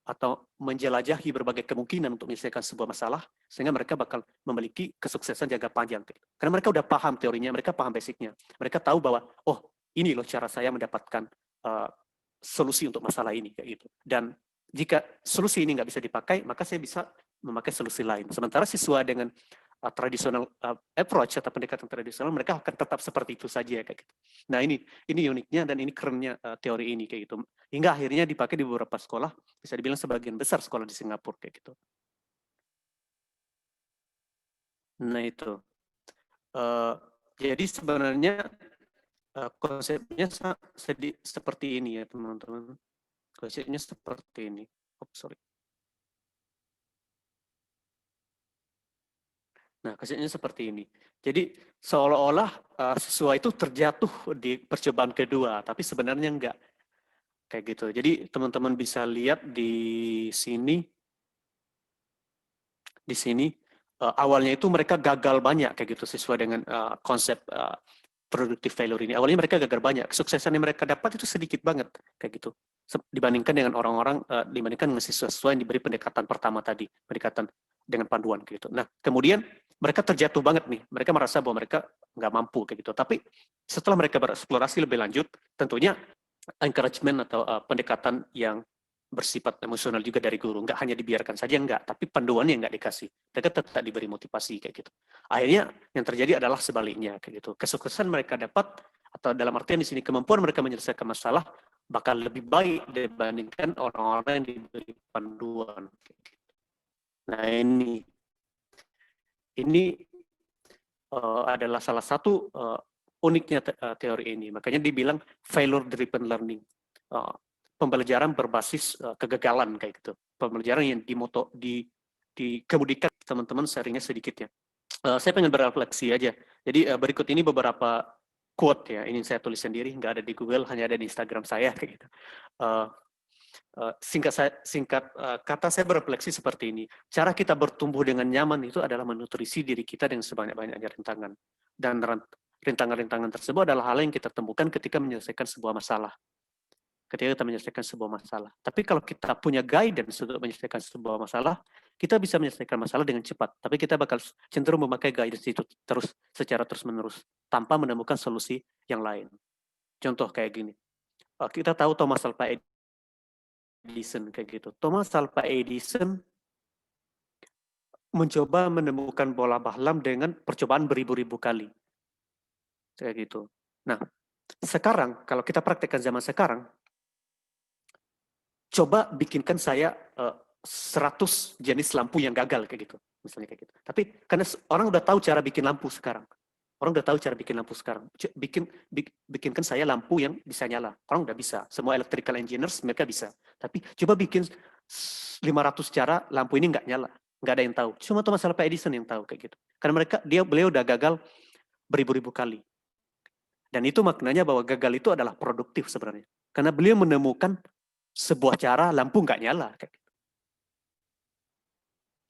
atau menjelajahi berbagai kemungkinan untuk menyelesaikan sebuah masalah, sehingga mereka bakal memiliki kesuksesan jangka panjang. Karena mereka udah paham teorinya, mereka paham basicnya. Mereka tahu bahwa, oh ini loh cara saya mendapatkan solusi untuk masalah ini. Kayak gitu. Dan jika solusi ini nggak bisa dipakai, maka saya bisa memakai solusi lain. Sementara siswa dengan tradisional approach atau pendekatan tradisional, mereka akan tetap seperti itu saja kayak gitu. Nah ini uniknya dan ini kerennya teori ini kayak gitu. Hingga akhirnya dipakai di beberapa sekolah, bisa dibilang sebagian besar sekolah di Singapura kayak gitu. Nah itu. Jadi sebenarnya konsepnya seperti ini ya teman-teman. Konsepnya seperti ini. Oh, sorry. Nah, konsepnya seperti ini. Jadi seolah-olah siswa itu terjatuh di percobaan kedua, tapi sebenarnya enggak. Kayak gitu. Jadi teman-teman bisa lihat di sini. Di sini awalnya itu mereka gagal banyak kayak gitu sesuai dengan konsep productive failure ini. Awalnya mereka gagal banyak. Kesuksesan yang mereka dapat itu sedikit banget kayak gitu. Dibandingkan dengan orang-orang, dibandingkan dengan siswa-siswa yang diberi pendekatan pertama tadi, pendekatan dengan panduan gitu. Nah, kemudian mereka terjatuh banget nih. Mereka merasa bahwa mereka nggak mampu kayak gitu. Tapi setelah mereka bereksplorasi lebih lanjut, tentunya encouragement atau pendekatan yang bersifat emosional juga dari guru. Nggak hanya dibiarkan saja, nggak. Tapi panduannya nggak dikasih. Mereka tetap diberi motivasi kayak gitu. Akhirnya yang terjadi adalah sebaliknya kayak gitu. Kesuksesan mereka dapat, atau dalam artian di sini kemampuan mereka menyelesaikan masalah bakal lebih baik dibandingkan orang-orang yang diberi panduan. Nah ini adalah salah satu uniknya teori ini. Makanya dibilang failure driven learning. Pembelajaran berbasis kegagalan kayak gitu. Pembelajaran yang dikemudikan teman-teman sharingnya sedikit ya. Saya pengen berefleksi aja. Jadi berikut ini beberapa quote ya. Ini saya tulis sendiri, nggak ada di Google, hanya ada di Instagram saya kayak gitu. Singkat kata saya berefleksi seperti ini. Cara kita bertumbuh dengan nyaman itu adalah menutrisi diri kita dengan sebanyak-banyaknya rintangan. Dan rintangan-rintangan tersebut adalah hal yang kita temukan ketika menyelesaikan sebuah masalah. Tapi kalau kita punya guidance untuk menyelesaikan sebuah masalah, kita bisa menyelesaikan masalah dengan cepat. Tapi kita bakal cenderung memakai guidance itu secara terus-menerus tanpa menemukan solusi yang lain. Contoh kayak gini. Kita tahu Thomas Alva Edison kayak gitu. Thomas Alva Edison mencoba menemukan bola bahlam dengan percobaan beribu-ribu kali. Kayak gitu. Nah, sekarang kalau kita praktekkan zaman sekarang, coba bikinkan saya 100 jenis lampu yang gagal kayak gitu, misalnya kayak gitu. Tapi karena orang udah tahu cara bikin lampu sekarang, bikinkan saya lampu yang bisa nyala. Orang udah bisa, semua electrical engineers mereka bisa. Tapi coba bikin 500 cara lampu ini nggak nyala, nggak ada yang tahu. Cuma Thomas Alva Edison yang tahu kayak gitu. Karena beliau udah gagal beribu-ribu kali. Dan itu maknanya bahwa gagal itu adalah produktif sebenarnya. Karena beliau menemukan sebuah cara lampu nggak nyala.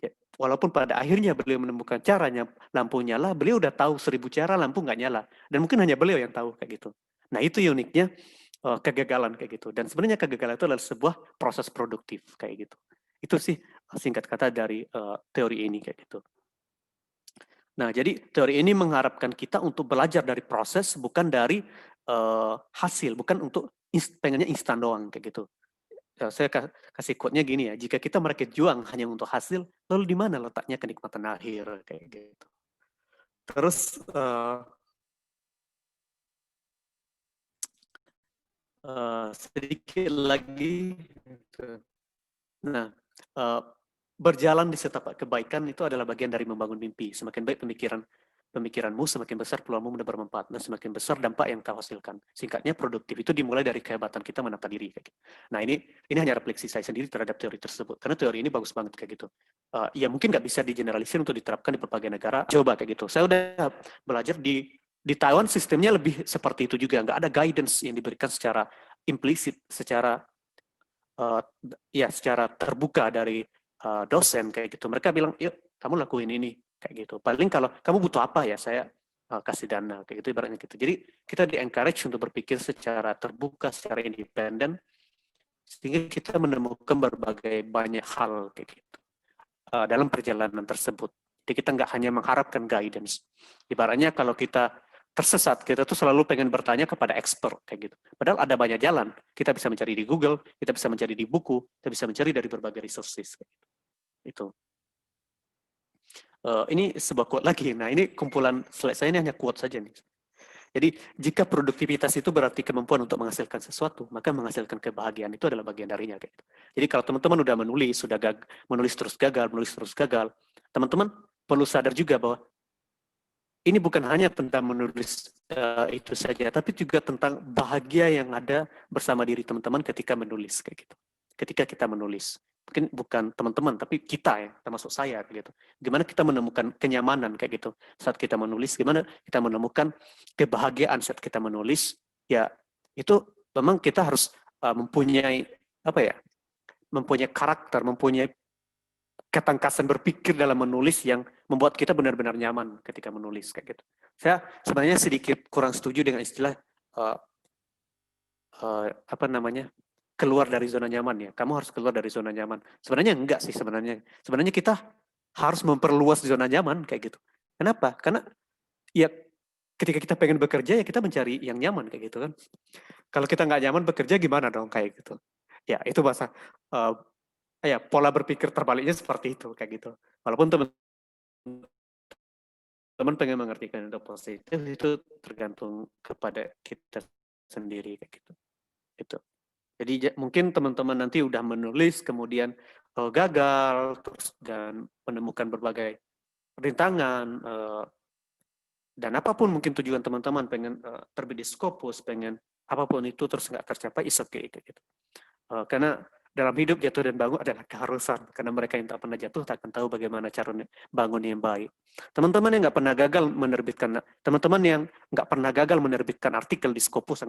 Ya, walaupun pada akhirnya beliau menemukan caranya lampu nyala, beliau udah tahu 1000 cara lampu nggak nyala. Dan mungkin hanya beliau yang tahu kayak gitu. Nah itu uniknya kegagalan kayak gitu. Dan sebenarnya kegagalan itu adalah sebuah proses produktif kayak gitu. Itu sih singkat kata dari teori ini kayak gitu. Nah jadi teori ini mengharapkan kita untuk belajar dari proses, bukan dari hasil, bukan untuk pengennya instan doang kayak gitu. Saya kasih quote-nya gini ya, jika kita merakit juang hanya untuk hasil, lalu di mana letaknya kenikmatan akhir kayak gitu. Terus sedikit lagi, nah berjalan di setapak kebaikan itu adalah bagian dari membangun mimpi. Semakin baik pemikiranmu, semakin besar peluangmu bermanfaat, dan semakin besar dampak yang kau hasilkan. Singkatnya, produktif itu dimulai dari kehebatan kita menata diri. Nah ini hanya refleksi saya sendiri terhadap teori tersebut, karena teori ini bagus banget kayak gitu. Ya mungkin nggak bisa digeneralisir untuk diterapkan di berbagai negara. Coba kayak gitu. Saya udah belajar di Taiwan, sistemnya lebih seperti itu juga. Nggak ada guidance yang diberikan secara implisit, secara secara terbuka dari dosen kayak gitu. Mereka bilang, yuk kamu lakuin ini kayak gitu. Paling kalau kamu butuh apa ya, saya kasih dana kayak gitu ibaratnya gitu. Jadi kita di-encourage untuk berpikir secara terbuka, secara independen, sehingga kita menemukan berbagai banyak hal kayak gitu dalam perjalanan tersebut. Jadi kita nggak hanya mengharapkan guidance. Ibaratnya kalau kita tersesat, kita tuh selalu pengen bertanya kepada expert kayak gitu. Padahal ada banyak jalan. Kita bisa mencari di Google, kita bisa mencari di buku, kita bisa mencari dari berbagai resources kayak gitu. Itu. Ini sebuah quote lagi. Nah, ini kumpulan slide saya ini hanya quote saja nih. Jadi, jika produktivitas itu berarti kemampuan untuk menghasilkan sesuatu, maka menghasilkan kebahagiaan itu adalah bagian darinya. Kayak gitu. Jadi, kalau teman-teman udah menulis, menulis terus gagal, teman-teman perlu sadar juga bahwa ini bukan hanya tentang menulis itu saja, tapi juga tentang bahagia yang ada bersama diri teman-teman ketika menulis. Kayak gitu. Ketika kita menulis. Mungkin bukan teman-teman, tapi kita ya, termasuk saya gitu. Gimana kita menemukan kenyamanan kayak gitu saat kita menulis, gimana kita menemukan kebahagiaan saat kita menulis, ya itu memang kita harus mempunyai mempunyai karakter, mempunyai ketangkasan berpikir dalam menulis yang membuat kita benar-benar nyaman ketika menulis kayak gitu. Saya sebenarnya sedikit kurang setuju dengan istilah keluar dari zona nyaman ya. Kamu harus keluar dari zona nyaman. Sebenarnya enggak sih sebenarnya. Sebenarnya kita harus memperluas zona nyaman kayak gitu. Kenapa? Karena ya ketika kita pengen bekerja ya kita mencari yang nyaman kayak gitu kan. Kalau kita nggak nyaman bekerja gimana dong kayak gitu. Ya itu bahasa pola berpikir terbaliknya seperti itu kayak gitu. Walaupun teman pengen mengartikan itu positif, itu tergantung kepada kita sendiri kayak gitu. Itu. Jadi mungkin teman-teman nanti udah menulis, kemudian gagal, terus dan menemukan berbagai rintangan, dan apapun mungkin tujuan teman-teman, pengen terbit di Scopus, pengen apapun itu terus nggak tercapai, is okay gitu. Karena dalam hidup jatuh dan bangun adalah keharusan, karena mereka yang tak pernah jatuh tak akan tahu bagaimana cara bangun yang baik. Teman-teman yang nggak pernah gagal menerbitkan, teman-teman yang nggak pernah gagal menerbitkan artikel di Scopus,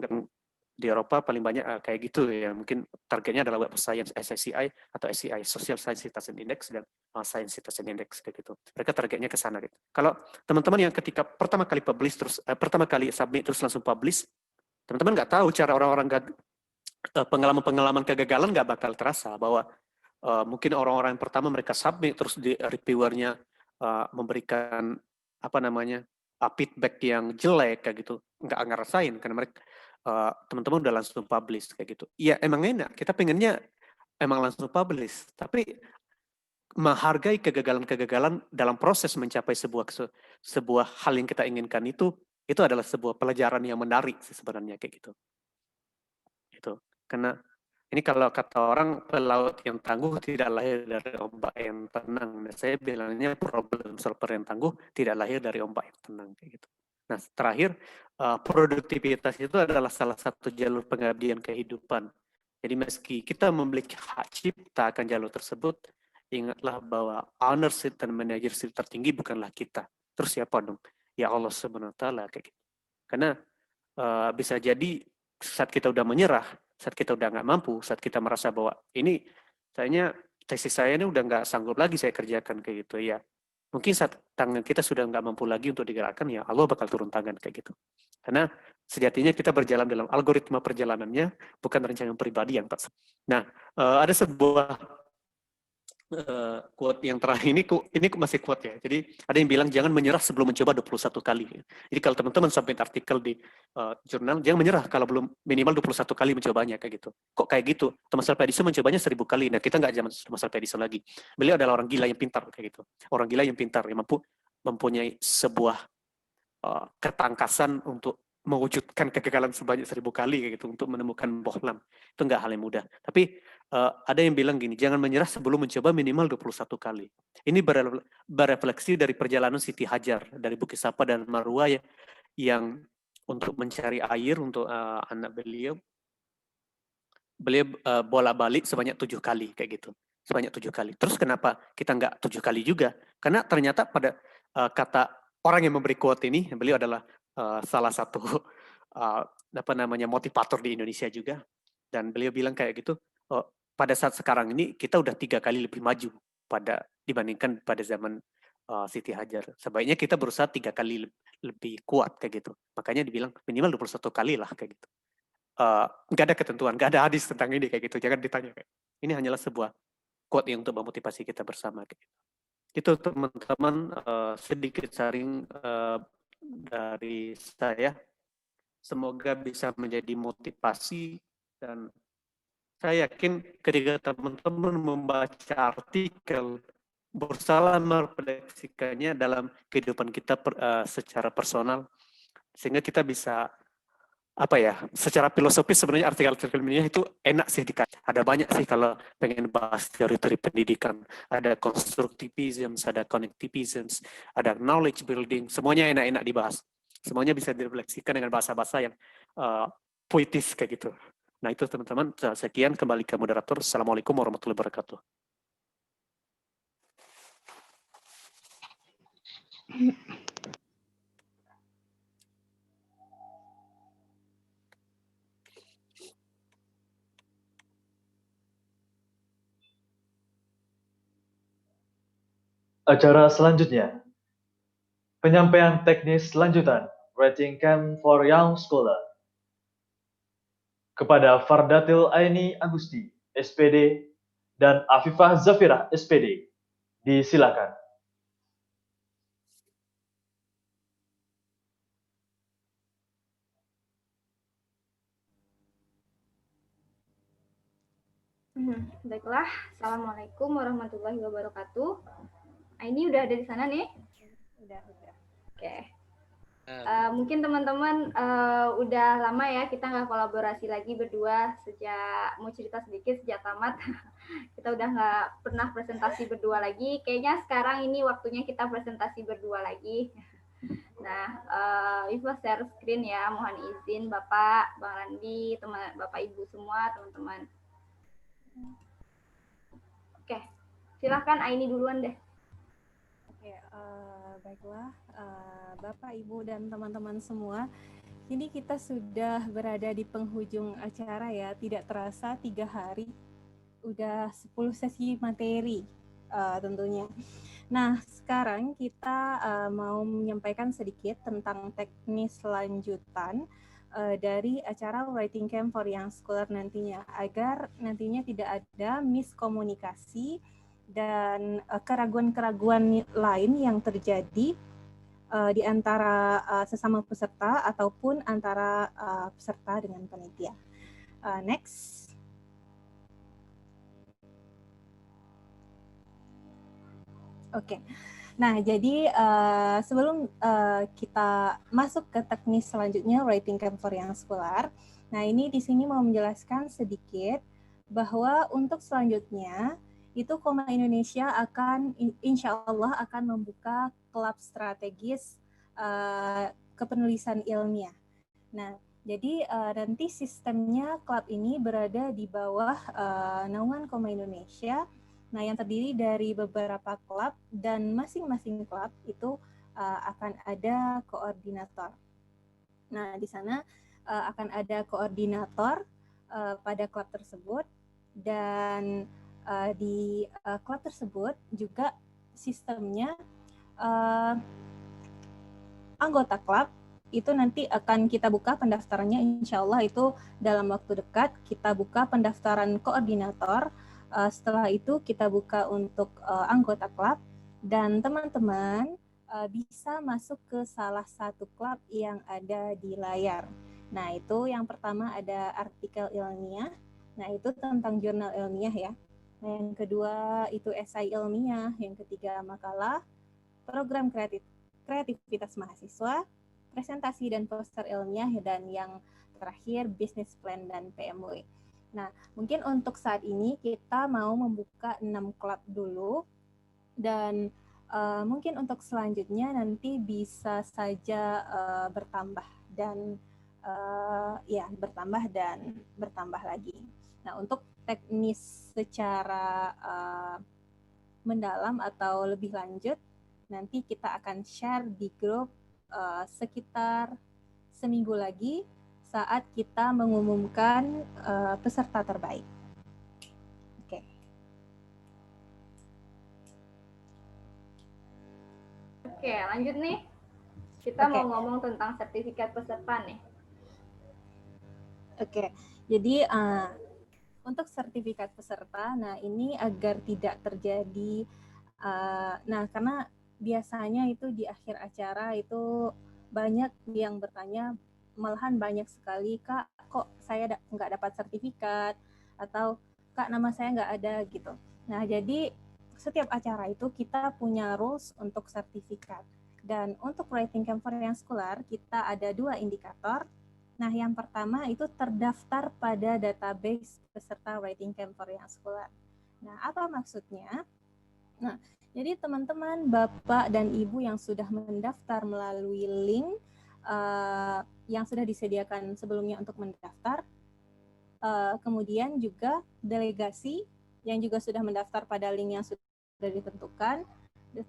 di Eropa paling banyak kayak gitu ya, mungkin targetnya adalah Web of Science, SSCI atau SCI, Social Science Citation Index dan Science Citation Index kayak gitu. Mereka targetnya ke sana gitu. Kalau teman-teman yang ketika pertama kali publish terus pertama kali submit terus langsung publish, teman-teman nggak tahu cara orang-orang pengalaman kegagalan nggak bakal terasa, bahwa mungkin orang-orang yang pertama mereka submit terus di reviewernya memberikan feedback yang jelek kayak gitu, nggak ngerasain karena mereka teman-teman udah langsung publish kayak gitu. Iya emang enak, kita pengennya emang langsung publish, tapi menghargai kegagalan-kegagalan dalam proses mencapai sebuah hal yang kita inginkan itu adalah sebuah pelajaran yang menarik sebenarnya kayak gitu. Itu karena ini kalau kata orang, pelaut yang tangguh tidak lahir dari ombak yang tenang. Nah, saya bilangnya problem solver yang tangguh tidak lahir dari ombak yang tenang kayak gitu. Nah, terakhir, produktivitas itu adalah salah satu jalur pengabdian kehidupan. Jadi meski kita memiliki hak cipta akan jalur tersebut, ingatlah bahwa ownership dan manajership tertinggi bukanlah kita. Terus siapa dong? Ya Allah Subhanahu wa Ta'ala kayak gitu. Karena bisa jadi saat kita udah menyerah, saat kita udah nggak mampu, saat kita merasa bahwa ini tesis saya ini udah nggak sanggup lagi saya kerjakan kayak gitu ya. Mungkin saat tangan kita sudah nggak mampu lagi untuk digerakkan, ya Allah bakal turun tangan kayak gitu. Karena sejatinya kita berjalan dalam algoritma perjalanannya, bukan rencana pribadi yang tak. Nah, ada sebuah quote yang terakhir ini masih quote ya. Jadi ada yang bilang jangan menyerah sebelum mencoba 21 kali. Jadi kalau teman-teman submit artikel di jurnal, jangan menyerah kalau belum minimal 21 kali mencobanya kayak gitu. Kok kayak gitu? Thomas Alva Edison mencobanya 1000 kali. Nah, kita nggak zaman Thomas Alva Edison lagi. Beliau adalah orang gila yang pintar kayak gitu. Orang gila yang pintar yang mampu mempunyai sebuah ketangkasan untuk mewujudkan kegagalan sebanyak 1000 kali kayak gitu untuk menemukan bohlam. Itu nggak hal yang mudah. Tapi ada yang bilang gini, jangan menyerah sebelum mencoba minimal 21 kali. Ini berefleksi dari perjalanan Siti Hajar dari Bukit Sapa dan Marwa yang untuk mencari air untuk anak beliau bolak-balik sebanyak 7 kali kayak gitu. Sebanyak 7 kali. Terus kenapa kita nggak 7 kali juga? Karena ternyata pada kata orang yang memberi quote ini, beliau adalah salah satu motivator di Indonesia juga, dan beliau bilang kayak gitu, pada saat sekarang ini kita udah 3 kali lebih maju dibandingkan pada zaman Siti Hajar. Sebaiknya kita berusaha 3 kali lebih kuat kayak gitu. Makanya dibilang minimal 21 kali lah kayak gitu. Nggak ada ketentuan, nggak ada hadis tentang ini kayak gitu. Jangan ditanya kayak. Ini hanyalah sebuah quote yang untuk memotivasi kita bersama kayak gitu. Itu teman-teman sedikit sharing dari saya. Semoga bisa menjadi motivasi dan saya yakin ketika teman-teman membaca artikel berusaha merefleksikannya dalam kehidupan kita secara personal sehingga kita bisa secara filosofis sebenarnya artikel-artikel ini itu enak sih dikaji. Ada banyak sih kalau pengen bahas teori-teori pendidikan, ada constructivism, ada connectivism, ada knowledge building, semuanya enak-enak dibahas. Semuanya bisa direfleksikan dengan bahasa-bahasa yang puitis kayak gitu. Nah itu teman-teman, sekian, kembali ke moderator. Assalamualaikum warahmatullahi wabarakatuh. Acara selanjutnya, penyampaian teknis lanjutan Writing Camp for Young Scholar. Kepada Fardatil Aini Agusti, SPD, dan Afifah Zafirah, SPD, disilakan. Baiklah, Assalamualaikum warahmatullahi wabarakatuh. Ini udah ada di sana nih? Udah. Oke. Mungkin teman-teman udah lama ya kita nggak kolaborasi lagi berdua sejak, mau cerita sedikit, sejak tamat. Kita udah nggak pernah presentasi berdua lagi. Kayaknya sekarang ini waktunya kita presentasi berdua lagi. Nah, Ibu share screen ya. Mohon izin Bapak, Bang Randi, Bapak Ibu semua, teman-teman. Oke, silahkan Aini duluan deh. Oke, baiklah Bapak, Ibu, dan teman-teman semua. Ini kita sudah berada di penghujung acara ya, tidak terasa 3 hari, udah 10 sesi materi tentunya. Nah, sekarang kita mau menyampaikan sedikit tentang teknis lanjutan dari acara Writing Camp for Young Scholar nantinya, agar nantinya tidak ada miskomunikasi dan keraguan-keraguan lain yang terjadi di antara sesama peserta ataupun antara peserta dengan panitia. Next. Oke. Nah, jadi sebelum kita masuk ke teknis selanjutnya Writing Camp for Young Scholar, nah ini di sini mau menjelaskan sedikit bahwa untuk selanjutnya itu Koma Indonesia akan insya Allah akan membuka klub strategis kepenulisan ilmiah. Nah, jadi nanti sistemnya klub ini berada di bawah naungan Koma Indonesia. Nah, yang terdiri dari beberapa klub dan masing-masing klub itu akan ada koordinator. Nah, di sana akan ada koordinator pada klub tersebut, dan di klub tersebut juga sistemnya anggota klub itu nanti akan kita buka pendaftarannya, insya Allah itu dalam waktu dekat kita buka pendaftaran koordinator. Setelah itu kita buka untuk anggota klub, dan teman-teman bisa masuk ke salah satu klub yang ada di layar. Nah, itu yang pertama ada artikel ilmiah. Nah, itu tentang jurnal ilmiah ya. Nah, yang kedua itu esai ilmiah, yang ketiga makalah, program kreativitas mahasiswa, presentasi dan poster ilmiah, dan yang terakhir business plan dan PMW. Nah, mungkin untuk saat ini kita mau membuka 6 klub dulu, dan mungkin untuk selanjutnya nanti bisa saja bertambah dan bertambah lagi. Nah, untuk teknis secara mendalam atau lebih lanjut, nanti kita akan share di grup sekitar seminggu lagi saat kita mengumumkan peserta terbaik. Oke. Oke, lanjut nih. Kita Oke. mau ngomong tentang sertifikat peserta nih. Oke, jadi untuk sertifikat peserta, nah ini agar tidak terjadi, nah karena biasanya itu di akhir acara itu banyak yang bertanya, malahan banyak sekali, Kak, kok saya nggak dapat sertifikat, atau Kak, nama saya nggak ada gitu. Nah, jadi setiap acara itu kita punya rules untuk sertifikat. Dan untuk writing camp for young scholar, kita ada 2 indikator. Nah, yang pertama itu terdaftar pada database peserta writing camp for young scholar. Nah, apa maksudnya? Nah, jadi teman-teman, Bapak dan Ibu yang sudah mendaftar melalui link yang sudah disediakan sebelumnya untuk mendaftar, kemudian juga delegasi yang juga sudah mendaftar pada link yang sudah ditentukan,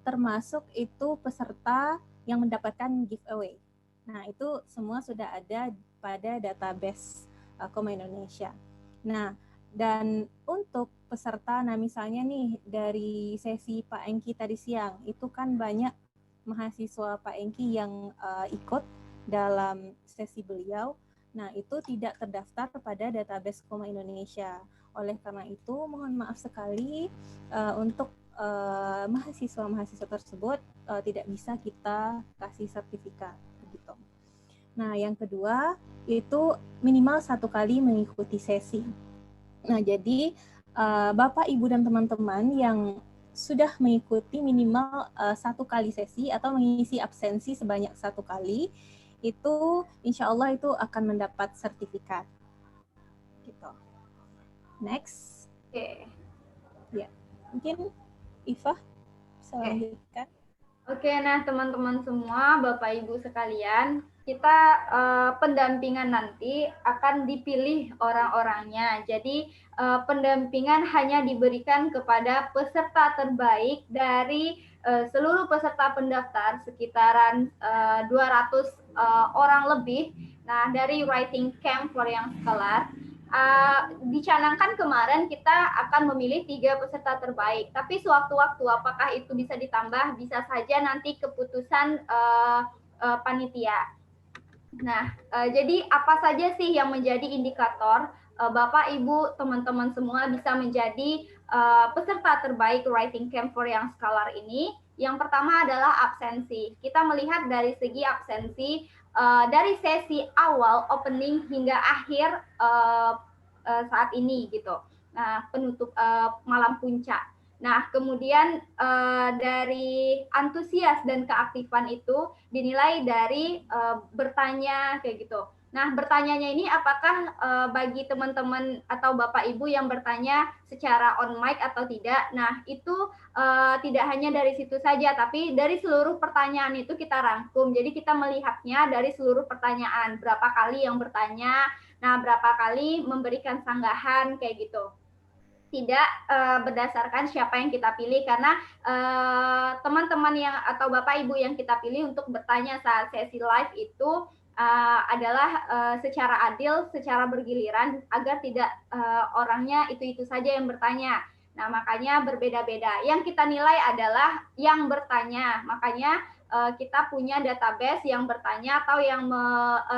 termasuk itu peserta yang mendapatkan giveaway. Nah, itu semua sudah ada pada database Koma Indonesia. Nah, dan untuk peserta, nah misalnya nih dari sesi Pak Engki tadi siang, itu kan banyak mahasiswa Pak Engki yang ikut dalam sesi beliau. Nah, itu tidak terdaftar pada database Koma Indonesia. Oleh karena itu, mohon maaf sekali untuk mahasiswa-mahasiswa tersebut tidak bisa kita kasih sertifikat. Begitu. Nah, yang kedua itu minimal 1 kali mengikuti sesi. Nah, jadi Bapak, Ibu, dan teman-teman yang sudah mengikuti minimal 1 kali sesi atau mengisi absensi sebanyak 1 kali, itu insya Allah itu akan mendapat sertifikat. Gitu. Next. Oke. Ya, mungkin Iva bisa lanjutkan. Oke, nah teman-teman semua, Bapak Ibu sekalian, kita pendampingan nanti akan dipilih orang-orangnya. Jadi pendampingan hanya diberikan kepada peserta terbaik dari seluruh peserta pendaftar, sekitaran 200 orang lebih. Nah, dari Writing Camp for Young Scholar, dicanangkan kemarin kita akan memilih 3 peserta terbaik, tapi sewaktu-waktu apakah itu bisa ditambah, bisa saja nanti keputusan panitia. Nah, jadi apa saja sih yang menjadi indikator Bapak, Ibu, teman-teman semua bisa menjadi peserta terbaik Writing Camp for Young Scholar ini? Yang pertama adalah absensi. Kita melihat dari segi absensi dari sesi awal opening hingga akhir saat ini gitu. Nah, penutup malam puncak. Nah, kemudian dari antusias dan keaktifan itu dinilai dari bertanya kayak gitu. Nah, bertanyanya ini apakah bagi teman-teman atau Bapak Ibu yang bertanya secara on mic atau tidak? Nah, itu tidak hanya dari situ saja, tapi dari seluruh pertanyaan itu kita rangkum. Jadi kita melihatnya dari seluruh pertanyaan, berapa kali yang bertanya, nah berapa kali memberikan sanggahan kayak gitu. Tidak berdasarkan siapa yang kita pilih, karena teman-teman yang atau Bapak Ibu yang kita pilih untuk bertanya saat sesi live itu adalah secara adil, secara bergiliran, agar tidak orangnya itu-itu saja yang bertanya. Nah, makanya berbeda-beda. Yang kita nilai adalah yang bertanya. Makanya kita punya database yang bertanya atau yang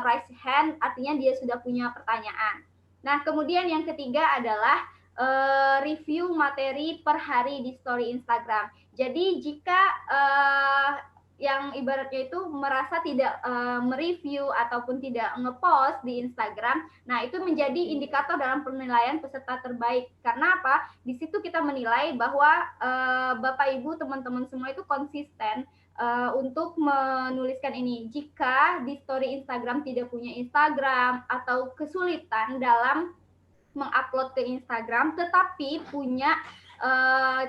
raise hand, artinya dia sudah punya pertanyaan. Nah, kemudian yang ketiga adalah review materi per hari di story Instagram. Jadi jika yang ibaratnya itu merasa tidak mereview ataupun tidak ngepost di Instagram, nah itu menjadi indikator dalam penilaian peserta terbaik. Karena apa? Di situ kita menilai bahwa Bapak Ibu teman-teman semua itu konsisten untuk menuliskan ini. Jika di story Instagram tidak punya Instagram atau kesulitan dalam mengupload ke Instagram, tetapi punya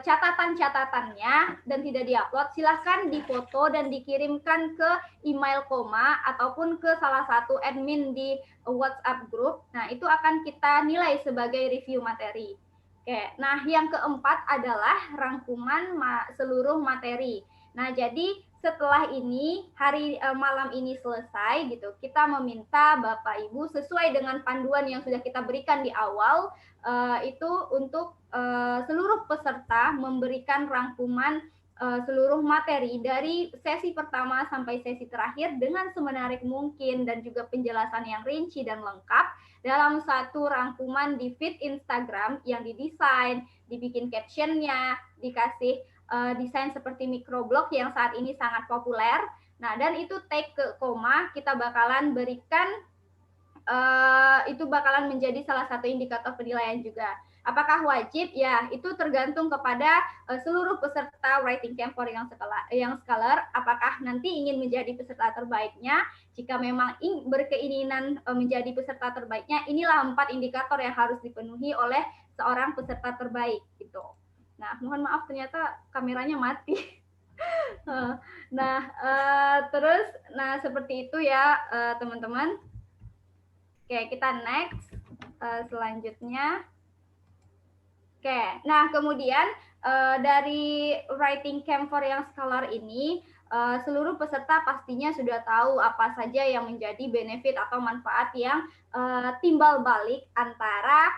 catatan-catatannya dan tidak diupload, silahkan difoto dan dikirimkan ke email Koma ataupun ke salah satu admin di WhatsApp group. Nah, itu akan kita nilai sebagai review materi. Oke, nah yang keempat adalah rangkuman seluruh materi. Nah, jadi setelah ini, malam ini selesai gitu, kita meminta Bapak Ibu sesuai dengan panduan yang sudah kita berikan di awal, itu untuk seluruh peserta memberikan rangkuman seluruh materi dari sesi pertama sampai sesi terakhir dengan semenarik mungkin dan juga penjelasan yang rinci dan lengkap dalam satu rangkuman di feed Instagram yang didesain, dibikin captionnya, dikasih desain seperti microblog yang saat ini sangat populer. Nah, dan itu tag ke koma, kita bakalan berikan, itu bakalan menjadi salah satu indikator penilaian juga. Apakah wajib? Ya, itu tergantung kepada seluruh peserta writing camp for young scholar. Apakah nanti ingin menjadi peserta terbaiknya? Jika memang berkeinginan menjadi peserta terbaiknya, inilah 4 indikator yang harus dipenuhi oleh seorang peserta terbaik gitu. Nah, mohon maaf ternyata kameranya mati. Terus, seperti itu ya teman-teman. Oke, kita next selanjutnya. Oke, nah kemudian dari Writing Camp for Young Scholar ini, seluruh peserta pastinya sudah tahu apa saja yang menjadi benefit atau manfaat yang timbal balik antara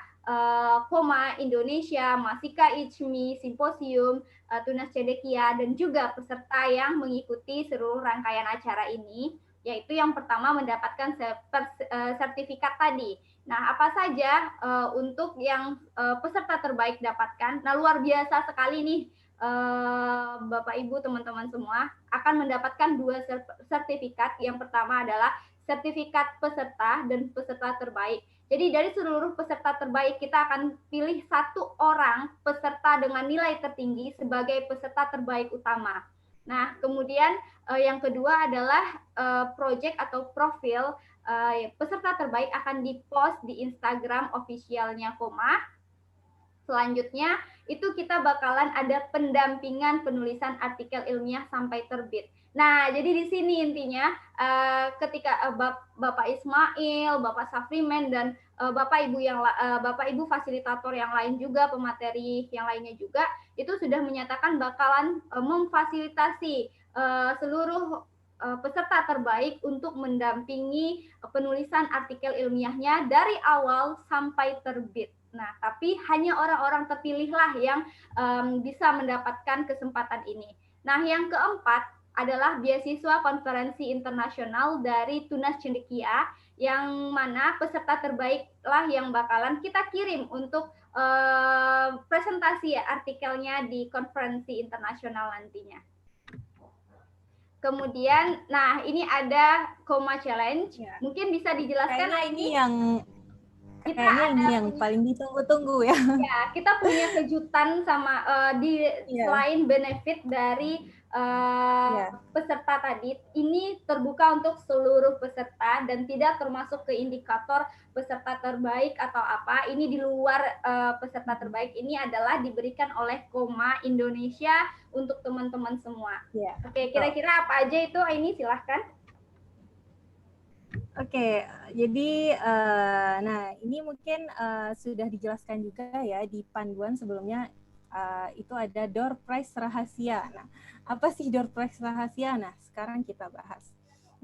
Koma Indonesia, Masika ICMI, Simposium, Tunas Cendekia, dan juga peserta yang mengikuti seluruh rangkaian acara ini, yaitu yang pertama mendapatkan sertifikat tadi. Nah, apa saja untuk yang peserta terbaik dapatkan? Nah, luar biasa sekali nih Bapak Ibu teman-teman semua akan mendapatkan 2 sertifikat. Yang pertama adalah sertifikat peserta dan peserta terbaik. Jadi dari seluruh peserta terbaik kita akan pilih 1 orang peserta dengan nilai tertinggi sebagai peserta terbaik utama. Nah, kemudian yang kedua adalah project atau profil peserta terbaik akan dipost di Instagram officialnya Koma. Selanjutnya itu kita bakalan ada pendampingan penulisan artikel ilmiah sampai terbit. Nah, jadi di sini intinya ketika Bapak Ismail, Bapak Safrimen, dan Bapak Ibu fasilitator yang lain juga, pemateri yang lainnya juga, itu sudah menyatakan bakalan memfasilitasi seluruh peserta terbaik untuk mendampingi penulisan artikel ilmiahnya dari awal sampai terbit. Nah, tapi hanya orang-orang terpilihlah yang bisa mendapatkan kesempatan ini. Nah, yang keempat adalah beasiswa konferensi internasional dari Tunas Cendekia, yang mana peserta terbaiklah yang bakalan kita kirim untuk presentasi artikelnya di konferensi internasional nantinya. Kemudian, nah ini ada Koma Challenge. Mungkin bisa dijelaskan ini yang paling ditunggu-tunggu ya. Ya, kita punya kejutan sama selain benefit dari peserta tadi, ini terbuka untuk seluruh peserta dan tidak termasuk ke indikator peserta terbaik atau apa. Ini di luar peserta terbaik, ini adalah diberikan oleh Koma Indonesia untuk teman-teman semua. Ya. Oke, kira-kira apa aja itu? Ini silahkan. Oke, jadi nah ini mungkin sudah dijelaskan juga ya di panduan sebelumnya, itu ada door prize rahasia. Nah, apa sih door prize rahasia? Nah, sekarang kita bahas.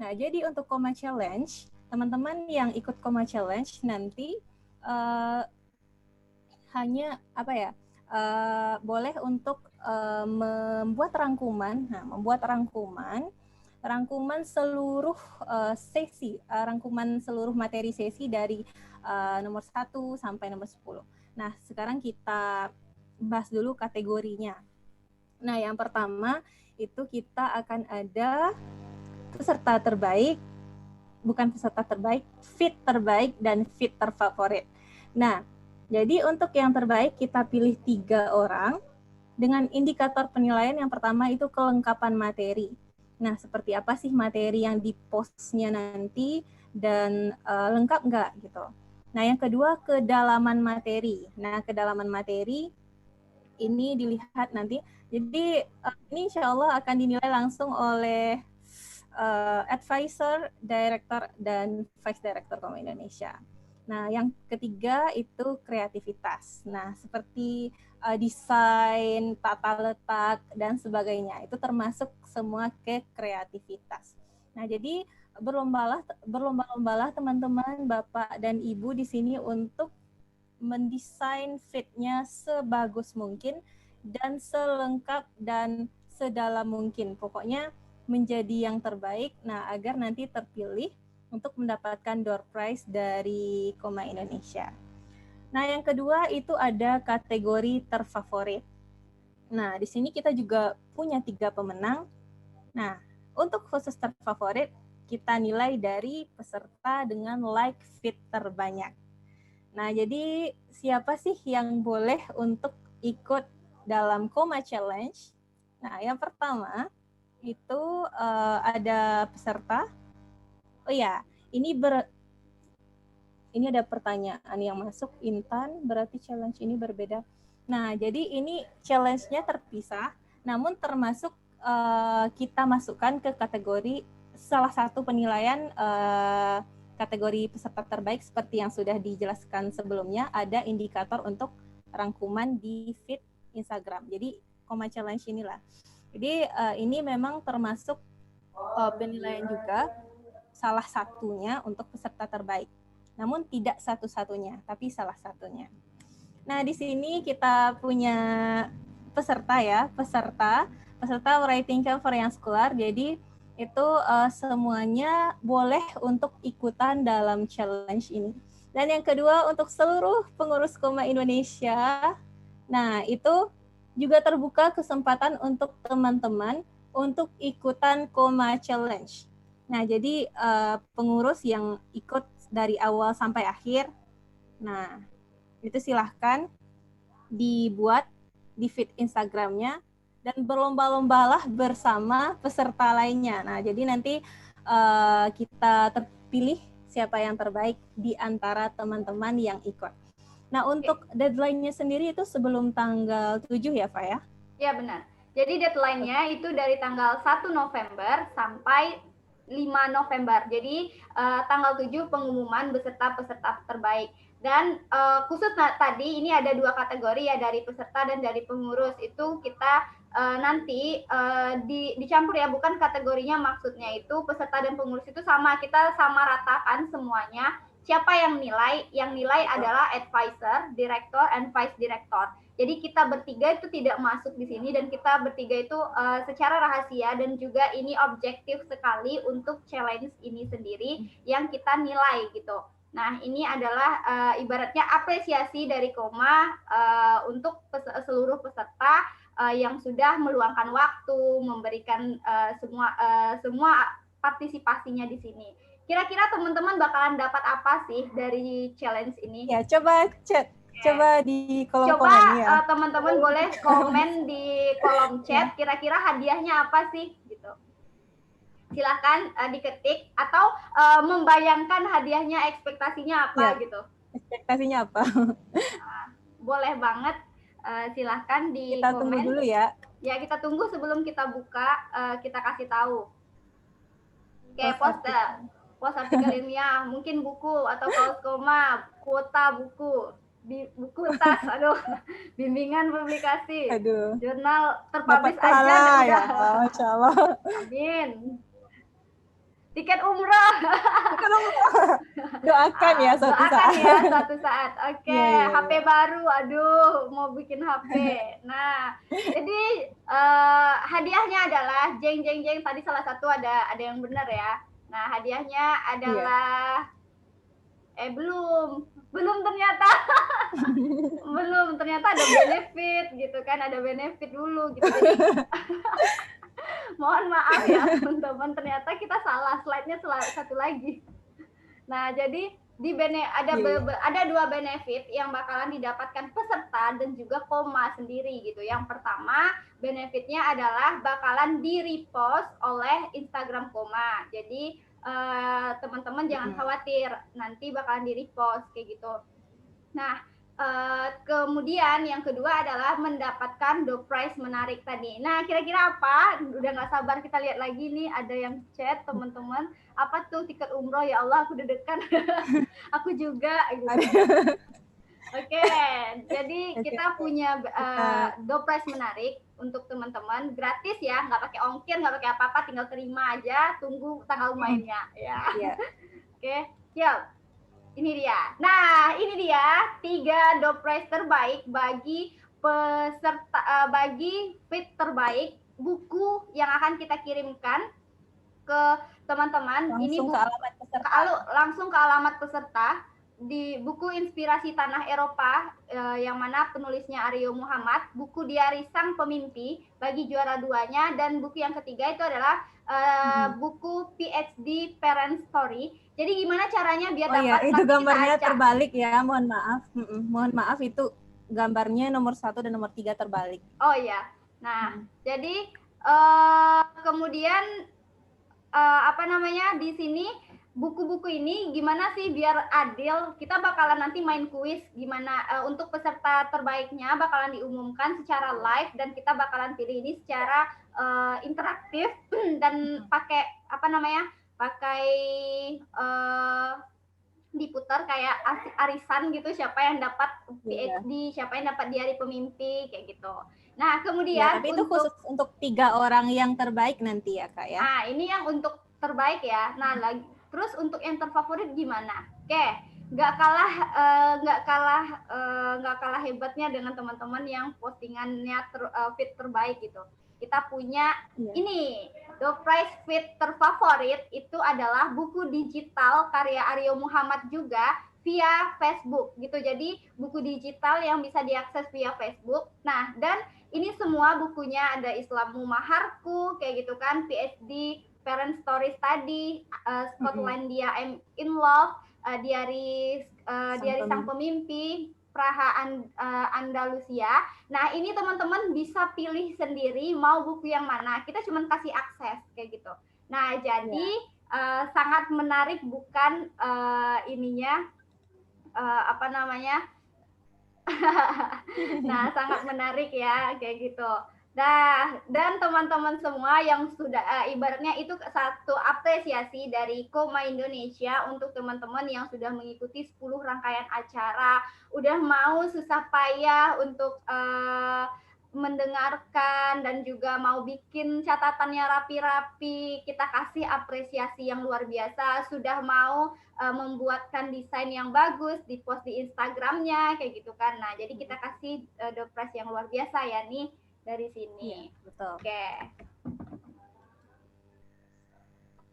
Nah, jadi untuk Koma Challenge, teman-teman yang ikut Koma Challenge nanti hanya boleh untuk membuat rangkuman. Nah, membuat rangkuman seluruh sesi, rangkuman seluruh materi sesi dari nomor 1 sampai nomor 10. Nah, sekarang kita bahas dulu kategorinya. Nah, yang pertama itu kita akan ada peserta terbaik, bukan peserta terbaik, fit terbaik dan fit terfavorit. Nah, jadi untuk yang terbaik kita pilih 3 orang dengan indikator penilaian. Yang pertama itu kelengkapan materi. Nah, seperti apa sih materi yang di postnya nanti dan lengkap nggak gitu. Nah, yang kedua kedalaman materi. Nah, kedalaman materi ini dilihat nanti. Jadi ini insya Allah akan dinilai langsung oleh advisor, director, dan vice director Koma Indonesia. Nah, yang ketiga itu kreativitas. Nah, seperti desain, tata letak, dan sebagainya. Itu termasuk semua ke kreativitas. Nah, jadi berlomba-lombalah teman-teman, Bapak dan Ibu di sini untuk mendesain fitnya sebagus mungkin dan selengkap dan sedalam mungkin. Pokoknya menjadi yang terbaik, nah agar nanti terpilih untuk mendapatkan door prize dari Koma Indonesia. Nah, yang kedua itu ada kategori terfavorit. Nah, di sini kita juga punya 3 pemenang. Nah, untuk khusus terfavorit, kita nilai dari peserta dengan like feed terbanyak. Nah, jadi siapa sih yang boleh untuk ikut dalam Koma Challenge? Nah, yang pertama itu ada peserta. Oh ya, ini ada pertanyaan yang masuk, Intan, berarti challenge ini berbeda. Nah, jadi ini challenge-nya terpisah, namun termasuk kita masukkan ke kategori salah satu penilaian kategori peserta terbaik seperti yang sudah dijelaskan sebelumnya, ada indikator untuk rangkuman di feed Instagram. Jadi Koma Challenge inilah. Jadi ini memang termasuk penilaian juga salah satunya untuk peserta terbaik. Namun tidak satu-satunya, tapi salah satunya. Nah, di sini kita punya peserta ya, peserta Writing Camp for Young Scholar. Jadi itu semuanya boleh untuk ikutan dalam challenge ini. Dan yang kedua untuk seluruh pengurus Koma Indonesia, nah itu juga terbuka kesempatan untuk teman-teman untuk ikutan Koma Challenge. Nah, jadi pengurus yang ikut dari awal sampai akhir, nah itu silahkan dibuat di feed Instagramnya dan berlomba-lombalah bersama peserta lainnya. Nah, jadi nanti kita terpilih siapa yang terbaik di antara teman-teman yang ikut. Nah, untuk deadline-nya sendiri itu sebelum tanggal 7 ya, Pak ya? Ya, benar. Jadi deadline-nya itu dari tanggal 1 November sampai 5 November. Jadi tanggal 7 pengumuman peserta terbaik. Dan khusus tadi ini ada 2 kategori ya, dari peserta dan dari pengurus. Itu kita nanti dicampur ya, bukan kategorinya, maksudnya itu peserta dan pengurus itu sama, kita sama ratakan semuanya. Siapa yang nilai? Yang nilai adalah advisor, director, and vice director. Jadi kita bertiga itu tidak masuk di sini, dan kita bertiga itu secara rahasia, dan juga ini objektif sekali untuk challenge ini sendiri yang kita nilai gitu. Nah, ini adalah ibaratnya apresiasi dari Koma untuk seluruh peserta yang sudah meluangkan waktu, memberikan semua partisipasinya di sini. Kira-kira teman-teman bakalan dapat apa sih dari challenge ini? Ya, coba chat. Coba di kolom komen ya. Teman-teman boleh komen di kolom chat, kira-kira hadiahnya apa sih gitu. Silahkan diketik atau membayangkan hadiahnya, ekspektasinya apa ya, gitu. Ekspektasinya apa? Boleh banget, silahkan di kita komen. Tunggu dulu ya. Ya, kita tunggu sebelum kita buka, kita kasih tahu. Oke, post artikel ilmiah, mungkin buku atau kaos Koma, kuota buku, buku tas, bimbingan publikasi, jurnal terpublish aja ya, Masya Allah. Amin. Tiket umroh. Doakan ya suatu saat. Doakan ya suatu saat. Oke, HP baru, mau bikin HP. Nah, jadi hadiahnya adalah jeng tadi salah satu ada yang benar ya. Nah, hadiahnya adalah belum ternyata. belum ternyata ada benefit gitu kan, ada benefit dulu gitu. Jadi, mohon maaf ya teman-teman, ternyata kita salah, slide-nya satu lagi. Nah, jadi ada 2 benefit yang bakalan didapatkan peserta dan juga Koma sendiri gitu. Yang pertama, benefitnya adalah bakalan di-repost oleh Instagram Koma. Jadi teman-teman jangan khawatir, nanti bakalan di-repost kayak gitu. Nah, kemudian yang kedua adalah mendapatkan door prize menarik tadi. Nah, kira-kira apa? Udah nggak sabar kita lihat lagi nih, ada yang chat teman-teman. Apa tuh tiket umroh? Ya Allah, aku deg-degan. Aku juga. Gitu. Oke, jadi kita punya door prize menarik untuk teman-teman, gratis ya, nggak pakai ongkir, nggak pakai apa-apa, tinggal terima aja, tunggu tanggal mainnya. Ya. Oke, siap. Ini dia. Nah, ini dia 3 door prize terbaik bagi peserta, bagi feed terbaik buku yang akan kita kirimkan ke teman-teman. Ini Langsung ke alamat peserta. langsung ke alamat peserta di buku Inspirasi Tanah Eropa yang mana penulisnya Aryo Muhammad, buku Diari Sang Pemimpi bagi juara 2-nya, dan buku yang ketiga itu adalah buku PhD Parent Story. Jadi gimana caranya biar dapat itu gambarnya kita acak. terbalik ya, mohon maaf. Mohon maaf, itu gambarnya nomor 1 dan nomor 3 terbalik. Oh iya. Nah, jadi kemudian di sini buku-buku ini gimana sih biar adil, kita bakalan nanti main kuis gimana untuk peserta terbaiknya bakalan diumumkan secara live, dan kita bakalan pilih ini secara interaktif dan pakai diputar kayak arisan gitu, siapa yang dapat PhD, siapa yang dapat Diari Pemimpi kayak gitu. Nah, kemudian tapi itu khusus untuk 3 orang yang terbaik nanti ya, Kak ya. Nah, ini yang untuk terbaik ya. Nah, terus untuk yang terfavorit gimana? Oke, nggak kalah hebatnya dengan teman-teman yang postingannya feed terbaik gitu. Kita punya ini, the prize feed terfavorit itu adalah buku digital karya Aryo Muhammad juga via Facebook gitu. Jadi buku digital yang bisa diakses via Facebook. Nah, dan ini semua bukunya ada Islamu Maharku kayak gitu kan, PhD Parent Story Study, Scotlandia I'm in Love, Diari Sang Pemimpi, Praha Andalusia. Nah, ini teman-teman bisa pilih sendiri mau buku yang mana. Kita cuma kasih akses kayak gitu. Nah, jadi sangat menarik bukan nah, sangat menarik ya kayak gitu. Nah, dan teman-teman semua yang sudah ibaratnya itu satu apresiasi dari Koma Indonesia untuk teman-teman yang sudah mengikuti 10 rangkaian acara, udah mau susah payah untuk mendengarkan dan juga mau bikin catatannya rapi-rapi. Kita kasih apresiasi yang luar biasa, sudah mau membuatkan desain yang bagus, di post di Instagramnya kayak gitu kan. Nah, jadi kita kasih doorprize yang luar biasa ya nih dari sini. Betul.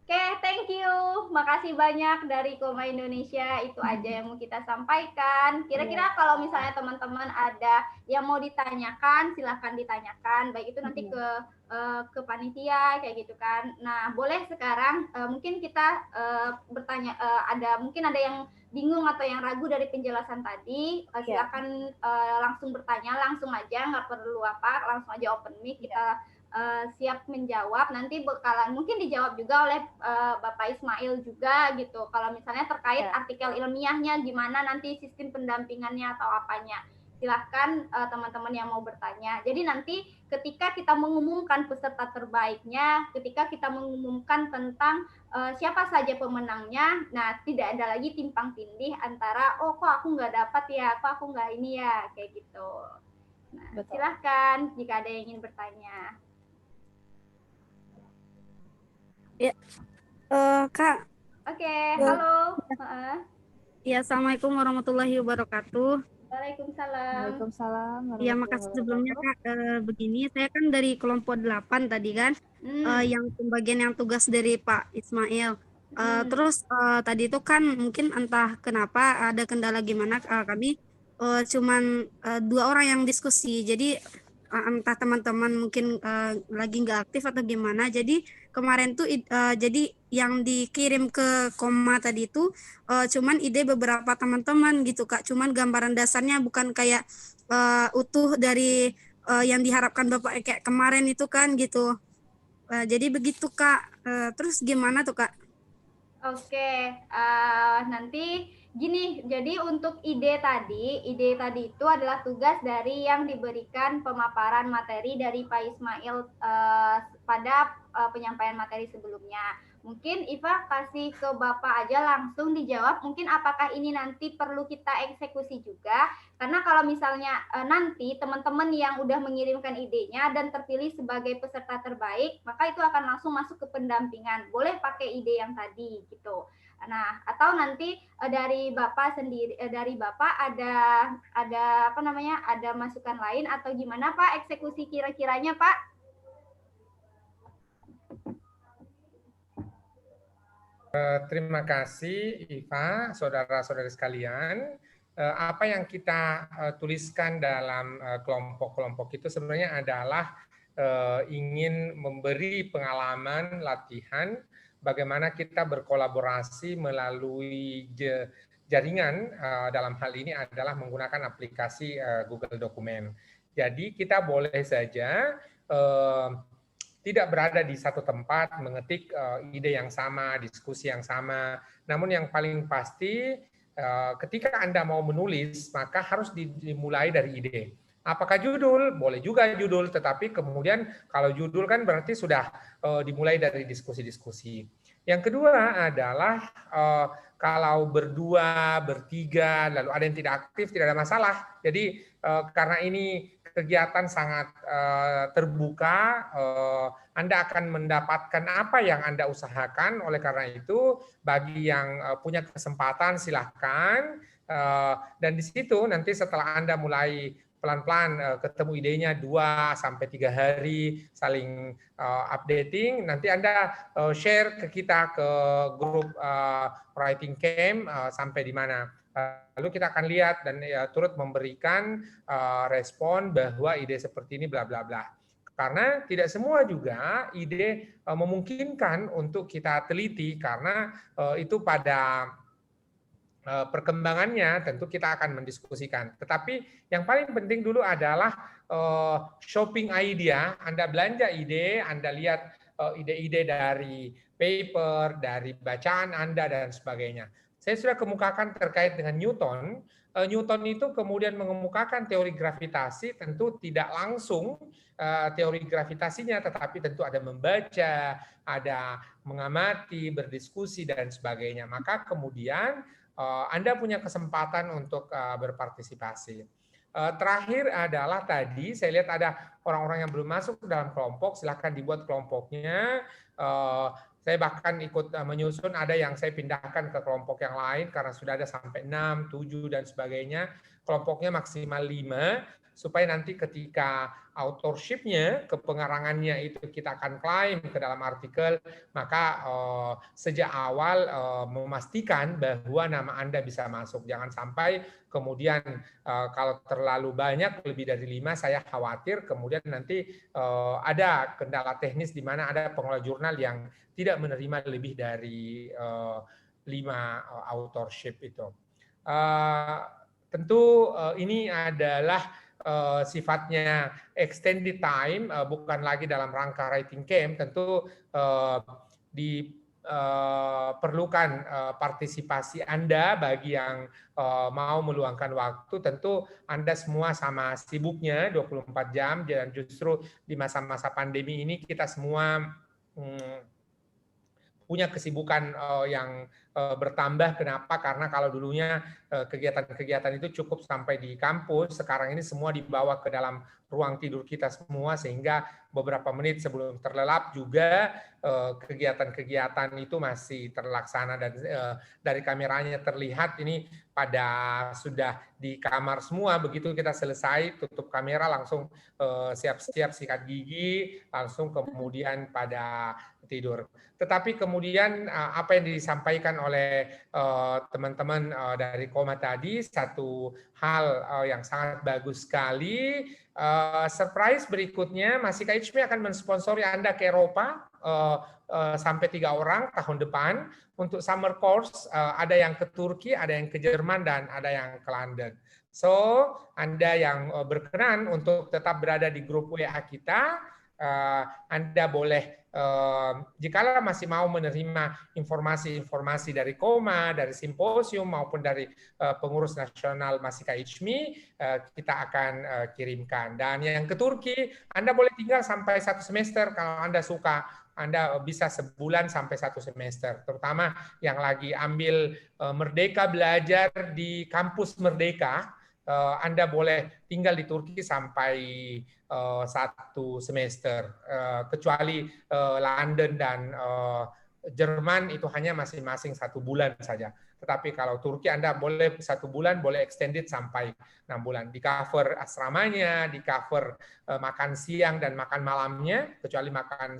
Oke, thank you. Makasih banyak dari Koma Indonesia. Itu aja yang mau kita sampaikan. Kira-kira kalau misalnya teman-teman ada yang mau ditanyakan, silahkan ditanyakan. Baik itu nanti ke panitia kayak gitu kan. Nah, boleh sekarang mungkin kita bertanya, mungkin ada yang bingung atau yang ragu dari penjelasan tadi, silakan langsung bertanya, langsung aja, nggak perlu langsung aja open mic, kita siap menjawab. Nanti bakalan mungkin dijawab juga oleh Bapak Ismail juga gitu. Kalau misalnya terkait artikel ilmiahnya gimana, nanti sistem pendampingannya atau apanya. Silahkan teman-teman yang mau bertanya. Jadi nanti ketika kita mengumumkan peserta terbaiknya, ketika kita mengumumkan tentang siapa saja pemenangnya, nah tidak ada lagi timpang tindih antara kok aku nggak dapat ya, kok aku nggak ini ya, kayak gitu. Nah, silahkan jika ada yang ingin bertanya. Ya, Kak. Oke, halo. Ya, Assalamualaikum warahmatullahi wabarakatuh. Waalaikumsalam. Waalaikumsalam. Ya, makasih sebelumnya Kak. Begini, saya kan dari kelompok 8 tadi kan, yang pembagian yang tugas dari Pak Ismail. Terus tadi itu kan mungkin entah kenapa ada kendala gimana, kami cuman 2 orang yang diskusi. Jadi entah teman-teman mungkin lagi nggak aktif atau gimana. Jadi kemarin tuh jadi yang dikirim ke Koma tadi itu cuman ide beberapa teman-teman gitu Kak. Cuman gambaran dasarnya bukan kayak utuh dari yang diharapkan Bapak kayak kemarin itu kan gitu. Jadi begitu Kak. Terus gimana tuh Kak? Oke, nanti gini, jadi untuk ide tadi itu adalah tugas dari yang diberikan pemaparan materi dari Pak Ismail pada penyampaian materi sebelumnya. Mungkin Iva kasih ke Bapak aja langsung dijawab, mungkin apakah ini nanti perlu kita eksekusi juga, karena kalau misalnya nanti teman-teman yang udah mengirimkan idenya dan terpilih sebagai peserta terbaik, maka itu akan langsung masuk ke pendampingan, boleh pakai ide yang tadi gitu. Nah, atau nanti dari Bapak sendiri, dari Bapak ada masukan lain atau gimana Pak eksekusi kira-kiranya Pak? Terima kasih Iva, saudara-saudari sekalian. Apa yang kita tuliskan dalam kelompok-kelompok itu sebenarnya adalah ingin memberi pengalaman latihan bagaimana kita berkolaborasi melalui jaringan, dalam hal ini adalah menggunakan aplikasi Google Dokumen. Jadi kita boleh saja tidak berada di satu tempat mengetik ide yang sama, diskusi yang sama. Namun yang paling pasti ketika Anda mau menulis maka harus dimulai dari ide. Apakah judul? Boleh juga judul, tetapi kemudian kalau judul kan berarti sudah dimulai dari diskusi-diskusi. Yang kedua adalah kalau berdua, bertiga, lalu ada yang tidak aktif, tidak ada masalah. Jadi karena ini kegiatan sangat terbuka, Anda akan mendapatkan apa yang Anda usahakan. Oleh karena itu, bagi yang punya kesempatan silahkan. Dan di situ nanti setelah Anda mulai pelan-pelan ketemu idenya 2-3 hari saling updating, nanti Anda share ke kita ke grup writing camp sampai di mana. Lalu kita akan lihat dan turut memberikan respon bahwa ide seperti ini bla bla bla. Karena tidak semua juga ide memungkinkan untuk kita teliti karena itu pada perkembangannya tentu kita akan mendiskusikan. Tetapi yang paling penting dulu adalah shopping idea. Anda belanja ide, Anda lihat ide-ide dari paper, dari bacaan Anda dan sebagainya. Saya sudah kemukakan terkait dengan Newton. Newton itu kemudian mengemukakan teori gravitasi, tentu tidak langsung teori gravitasinya, tetapi tentu ada membaca, ada mengamati, berdiskusi dan sebagainya. Maka kemudian Anda punya kesempatan untuk berpartisipasi. Terakhir adalah tadi saya lihat ada orang-orang yang belum masuk ke dalam kelompok, silahkan dibuat kelompoknya. Saya bahkan ikut menyusun, ada yang saya pindahkan ke kelompok yang lain karena sudah ada sampai 6, 7 dan sebagainya. Kelompoknya maksimal 5 supaya nanti ketika authorship-nya, kepengarangannya itu kita akan klaim ke dalam artikel, maka sejak awal memastikan bahwa nama Anda bisa masuk. Jangan sampai kemudian kalau terlalu banyak, lebih dari 5, saya khawatir kemudian nanti ada kendala teknis di mana ada pengelola jurnal yang tidak menerima lebih dari 5 authorship itu. Tentu ini adalah sifatnya extended time, bukan lagi dalam rangka writing camp, tentu diperlukan partisipasi Anda bagi yang mau meluangkan waktu. Tentu Anda semua sama sibuknya 24 jam, dan justru di masa-masa pandemi ini kita semua punya kesibukan yang bertambah. Kenapa? Karena kalau dulunya kegiatan-kegiatan itu cukup sampai di kampus, sekarang ini semua dibawa ke dalam ruang tidur kita semua, sehingga beberapa menit sebelum terlelap juga kegiatan-kegiatan itu masih terlaksana, dan dari kameranya terlihat ini pada sudah di kamar semua. Begitu kita selesai tutup kamera langsung siap-siap sikat gigi, langsung kemudian pada tidur. Tetapi kemudian apa yang disampaikan oleh teman-teman dari Koma tadi, satu hal yang sangat bagus sekali. Surprise berikutnya, Masika HMI akan mensponsori Anda ke Eropa sampai 3 orang tahun depan untuk summer course. Ada yang ke Turki, ada yang ke Jerman, dan ada yang ke London. So, Anda yang berkenan untuk tetap berada di grup WA kita, Anda boleh, jika masih mau menerima informasi-informasi dari Koma, dari simposium, maupun dari pengurus nasional Masika HMI, kita akan kirimkan. Dan yang ke Turki, Anda boleh tinggal sampai 1 semester kalau Anda suka. Anda bisa sebulan sampai 1 semester, terutama yang lagi ambil Merdeka Belajar di kampus Merdeka. Anda boleh tinggal di Turki sampai 1 semester, kecuali London dan Jerman itu hanya masing-masing 1 bulan saja. Tetapi kalau Turki Anda boleh 1 bulan, boleh extended sampai 6 bulan. Di cover asramanya, di cover makan siang dan makan malamnya, kecuali makan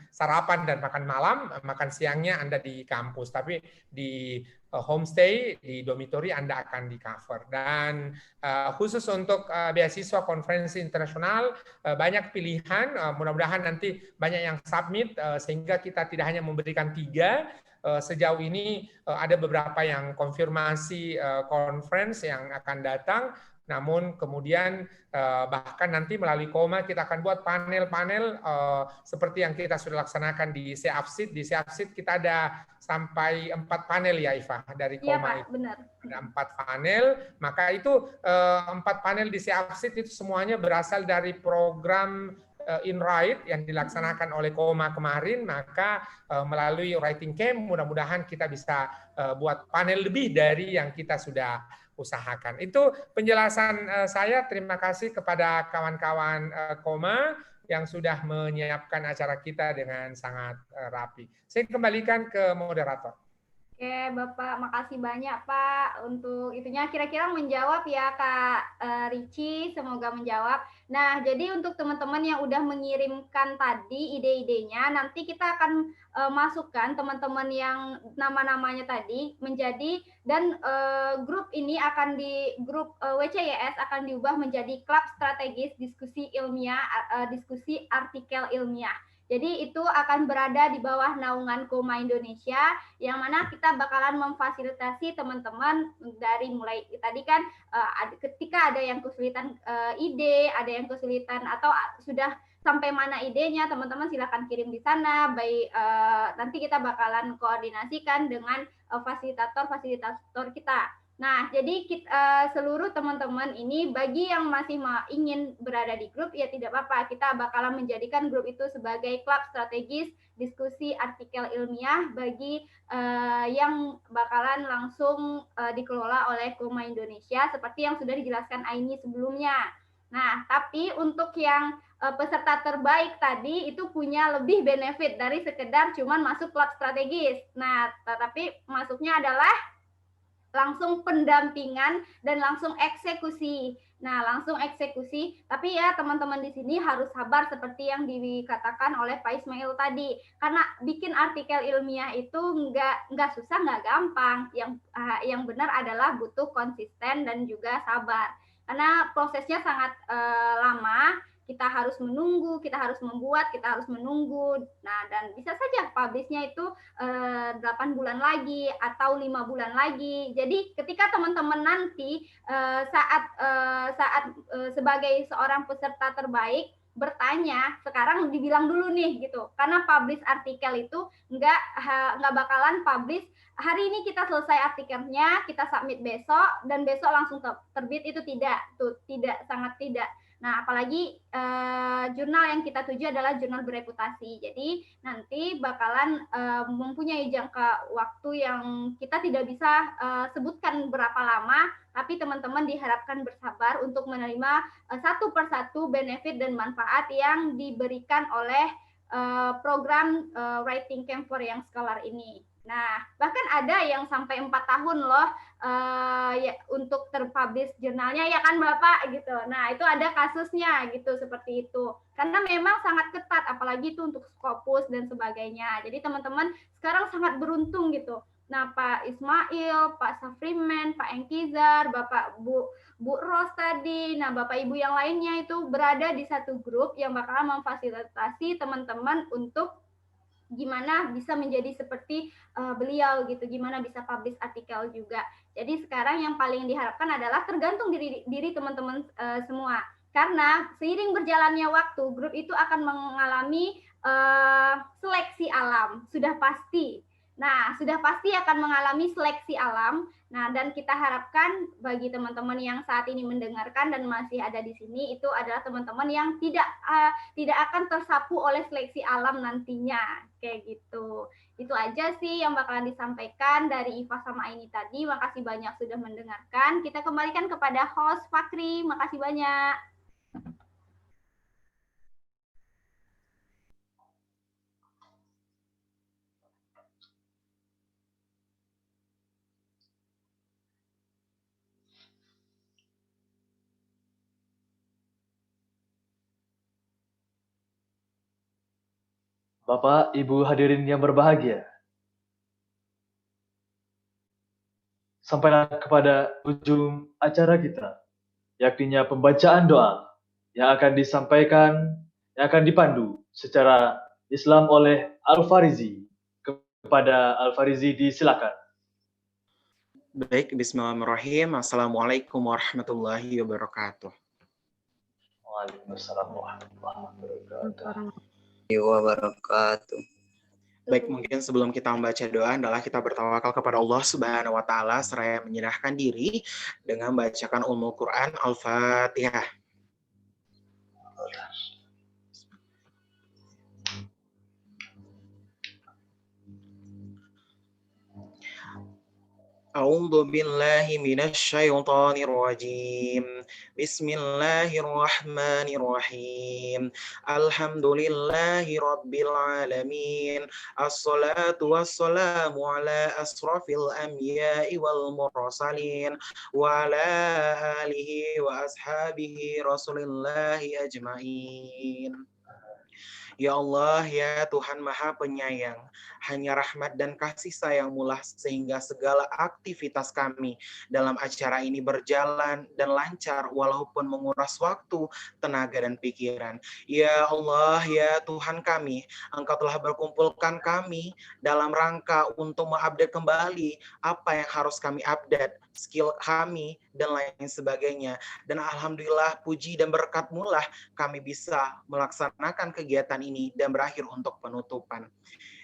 sarapan dan makan malam, makan siangnya Anda di kampus. Tapi di homestay, di dormitory Anda akan di cover. Dan khusus untuk beasiswa konferensi internasional, banyak pilihan, mudah-mudahan nanti banyak yang submit, sehingga kita tidak hanya memberikan 3, sejauh ini ada beberapa yang konfirmasi conference yang akan datang, namun kemudian bahkan nanti melalui KOMA kita akan buat panel-panel seperti yang kita sudah laksanakan di CAFSID. Di CAFSID kita ada sampai 4 panel ya Iva, dari KOMA. Iya Pak, benar. Ada 4 panel, maka itu 4 panel di CAFSID itu semuanya berasal dari program InWrite yang dilaksanakan oleh KOMA kemarin, maka melalui writing camp mudah-mudahan kita bisa buat panel lebih dari yang kita sudah usahakan. Itu penjelasan saya. Terima kasih kepada kawan-kawan KOMA yang sudah menyiapkan acara kita dengan sangat rapi. Saya kembalikan ke moderator. Oke, Bapak, makasih banyak Pak untuk itunya. Kira-kira menjawab ya Kak Ricci, semoga menjawab. Nah, jadi untuk teman-teman yang udah mengirimkan tadi ide-idenya, nanti kita akan masukkan teman-teman yang nama-namanya tadi menjadi, dan grup ini akan di grup WCYS akan diubah menjadi klub strategis diskusi ilmiah, diskusi artikel ilmiah. Jadi itu akan berada di bawah naungan KOMA Indonesia, yang mana kita bakalan memfasilitasi teman-teman dari mulai tadi kan ketika ada yang kesulitan ide, ada yang kesulitan atau sudah sampai mana idenya, teman-teman silakan kirim di sana. Nanti kita bakalan koordinasikan dengan fasilitator kita. Nah, jadi seluruh teman-teman ini, bagi yang masih ingin berada di grup, ya tidak apa-apa. Kita bakalan menjadikan grup itu sebagai klub strategis diskusi artikel ilmiah bagi yang bakalan langsung dikelola oleh KOMA Indonesia, seperti yang sudah dijelaskan Aini sebelumnya. Nah, tapi untuk yang peserta terbaik tadi itu punya lebih benefit dari sekedar cuman masuk klub strategis. Nah, tetapi masuknya adalah langsung pendampingan dan langsung eksekusi. Nah, langsung eksekusi. Tapi ya teman-teman di sini harus sabar seperti yang dikatakan oleh Pak Ismail tadi. Karena bikin artikel ilmiah itu nggak susah, nggak gampang. Yang benar adalah butuh konsisten dan juga sabar. Karena prosesnya sangat lama. Kita harus menunggu, kita harus membuat, kita harus menunggu. Nah, dan bisa saja publish-nya itu 8 bulan lagi atau 5 bulan lagi. Jadi ketika teman-teman nanti saat sebagai seorang peserta terbaik bertanya, sekarang dibilang dulu nih gitu. Karena publish artikel itu nggak bakalan publish hari ini kita selesai artikelnya, kita submit besok dan besok langsung terbit, itu tidak, sangat tidak. Nah, apalagi jurnal yang kita tuju adalah jurnal bereputasi. Jadi nanti bakalan mempunyai jangka waktu yang kita tidak bisa sebutkan berapa lama, tapi teman-teman diharapkan bersabar untuk menerima satu persatu benefit dan manfaat yang diberikan oleh program Writing Camp for Young Scholar ini. Nah, bahkan ada yang sampai 4 tahun loh ya, untuk terpublish jurnalnya, ya kan Bapak gitu. Nah, itu ada kasusnya gitu, seperti itu. Karena memang sangat ketat, apalagi itu untuk Scopus dan sebagainya. Jadi teman-teman sekarang sangat beruntung gitu. Nah, Pak Ismail, Pak Safriman, Pak Engkizar, Bapak Bu Ros tadi, nah Bapak Ibu yang lainnya itu berada di satu grup yang bakal memfasilitasi teman-teman untuk gimana bisa menjadi seperti beliau gitu, gimana bisa publish artikel juga. Jadi sekarang yang paling diharapkan adalah tergantung diri teman-teman semua. Karena seiring berjalannya waktu, grup itu akan mengalami seleksi alam, sudah pasti. Nah, sudah pasti akan mengalami seleksi alam. Nah, dan kita harapkan bagi teman-teman yang saat ini mendengarkan dan masih ada di sini, itu adalah teman-teman yang tidak akan tersapu oleh seleksi alam nantinya. Kayak gitu. Itu aja sih yang bakalan disampaikan dari Iva sama Aini tadi. Makasih banyak sudah mendengarkan. Kita kembalikan kepada host Fakri. Makasih banyak. Bapak, Ibu hadirin yang berbahagia, sampailah kepada ujung acara kita, yakni pembacaan doa yang akan disampaikan, yang akan dipandu secara Islam oleh Al-Farizi. Kepada Al-Farizi disilakan. Baik, bismillahirrahmanirrahim. Assalamualaikum warahmatullahi wabarakatuh. Waalaikumsalam warahmatullahi wabarakatuh. Baik, mungkin sebelum kita membaca doa adalah kita bertawakal kepada Allah Subhanahu wa taala seraya menyerahkan diri dengan membacakan Ummul Quran Al-Fatihah. A'udzu billahi minasy syaithanir rajim. Bismillahirrahmanirrahim. Alhamdulillahi rabbil alamin. Assalatu wassalamu ala asrafil anbiya'i wal mursalin wa ala alihi wa ashabihi rasulillahi ajmain. Ya Allah, ya Tuhan Maha Penyayang, hanya rahmat dan kasih sayang-Mu lah sehingga segala aktivitas kami dalam acara ini berjalan dan lancar walaupun menguras waktu, tenaga, dan pikiran. Ya Allah, ya Tuhan kami, Engkau telah berkumpulkan kami dalam rangka untuk mengupdate kembali apa yang harus kami update, skill kami, dan lain sebagainya. Dan Alhamdulillah, puji dan berkat-Mu lah kami bisa melaksanakan kegiatan ini dan berakhir untuk penutupan.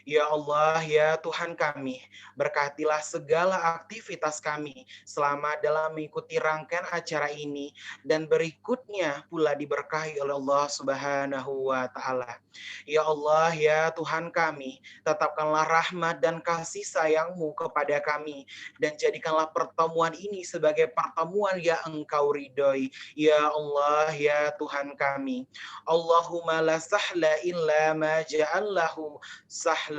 Ya Allah, ya Tuhan kami, berkatilah segala aktivitas kami selama dalam mengikuti rangkaian acara ini dan berikutnya pula diberkahi oleh Allah Subhanahu wa taala. Ya Allah, ya Tuhan kami, tetapkanlah rahmat dan kasih sayang-Mu kepada kami dan jadikanlah pertemuan ini sebagai pertemuan yang Engkau ridhoi. Ya Allah, ya Tuhan kami. Allahumma la sahla illa ma ja'allahu sahla.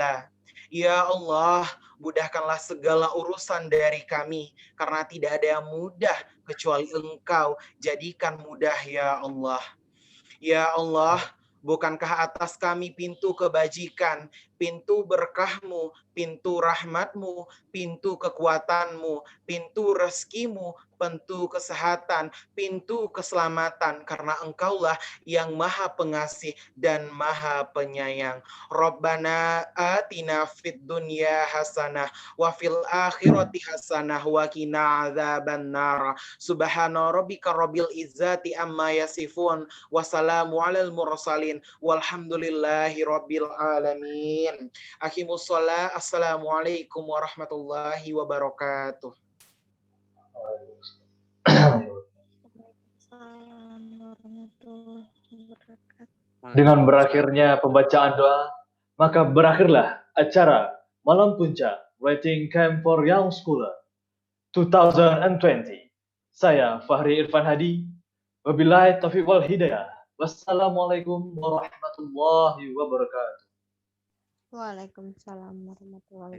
Ya Allah, mudahkanlah segala urusan dari kami, karena tidak ada yang mudah kecuali Engkau. Jadikan mudah ya Allah. Ya Allah, bukankah atas kami pintu kebajikan, pintu berkah-Mu, pintu rahmat-Mu, pintu kekuatan-Mu, pintu rezeki-Mu, pintu kesehatan, pintu keselamatan, karena Engkaulah yang Maha Pengasih dan Maha Penyayang. Rabbana atina fid dunya hasanah wa fil akhirati hasanah wa qina adzabannar. Subhana rabbika rabbil izzati amma yasifun wa salamu alal mursalin walhamdulillahi rabbil alamin. Aqimus shalah. Assalamualaikum warahmatullahi wabarakatuh. Dengan berakhirnya pembacaan doa, maka berakhirlah acara Malam Puncak Writing Camp for Young Scholar 2020. Saya Fahri Irfan Hadi. Wabillahi taufiq wal hidayah. Wassalamualaikum warahmatullahi wabarakatuh. Waalaikumsalam warahmatullahi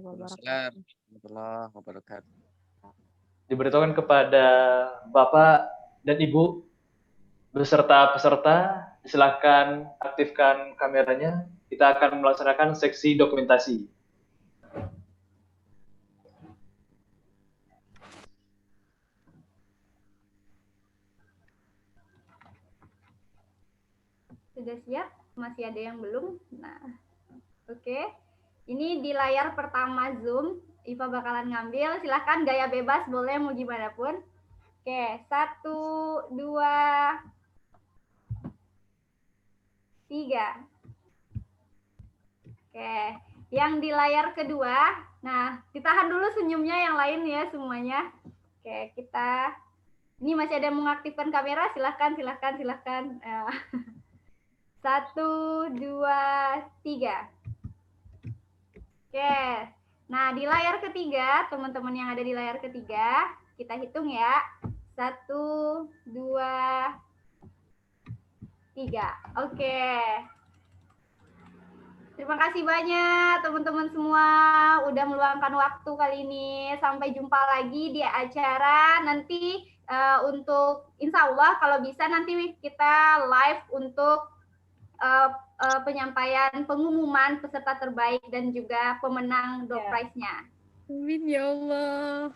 wabarakatuh. Diberitahukan kepada Bapak dan Ibu beserta peserta, silakan aktifkan kameranya. Kita akan melaksanakan seksi dokumentasi. Sudah siap? Masih ada yang belum? Nah, oke. Ini di layar pertama Zoom. Iva bakalan ngambil. Silahkan gaya bebas, boleh mau gimana pun. Oke, 1, 2, 3. Oke, yang di layar kedua. Nah, ditahan dulu senyumnya yang lain ya semuanya. Oke, kita. Ini masih ada yang mengaktifkan kamera. Silahkan. 1, 2, 3. Oke, nah di layar ketiga, teman-teman yang ada di layar ketiga, kita hitung ya. 1, 2, 3. Oke. Terima kasih banyak teman-teman semua udah meluangkan waktu kali ini. Sampai jumpa lagi di acara nanti untuk insya Allah kalau bisa nanti kita live untuk penyampaian pengumuman peserta terbaik dan juga pemenang door prize-nya. Amin ya Allah.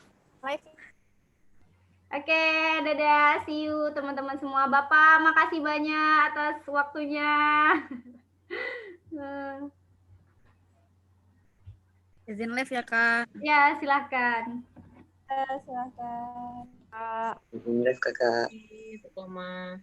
Oke, dadah, see you teman-teman semua. Bapak, makasih banyak atas waktunya. Izin live ya, Kak. Ya, silakan. Silakan. Live kakak. Itu, Koma.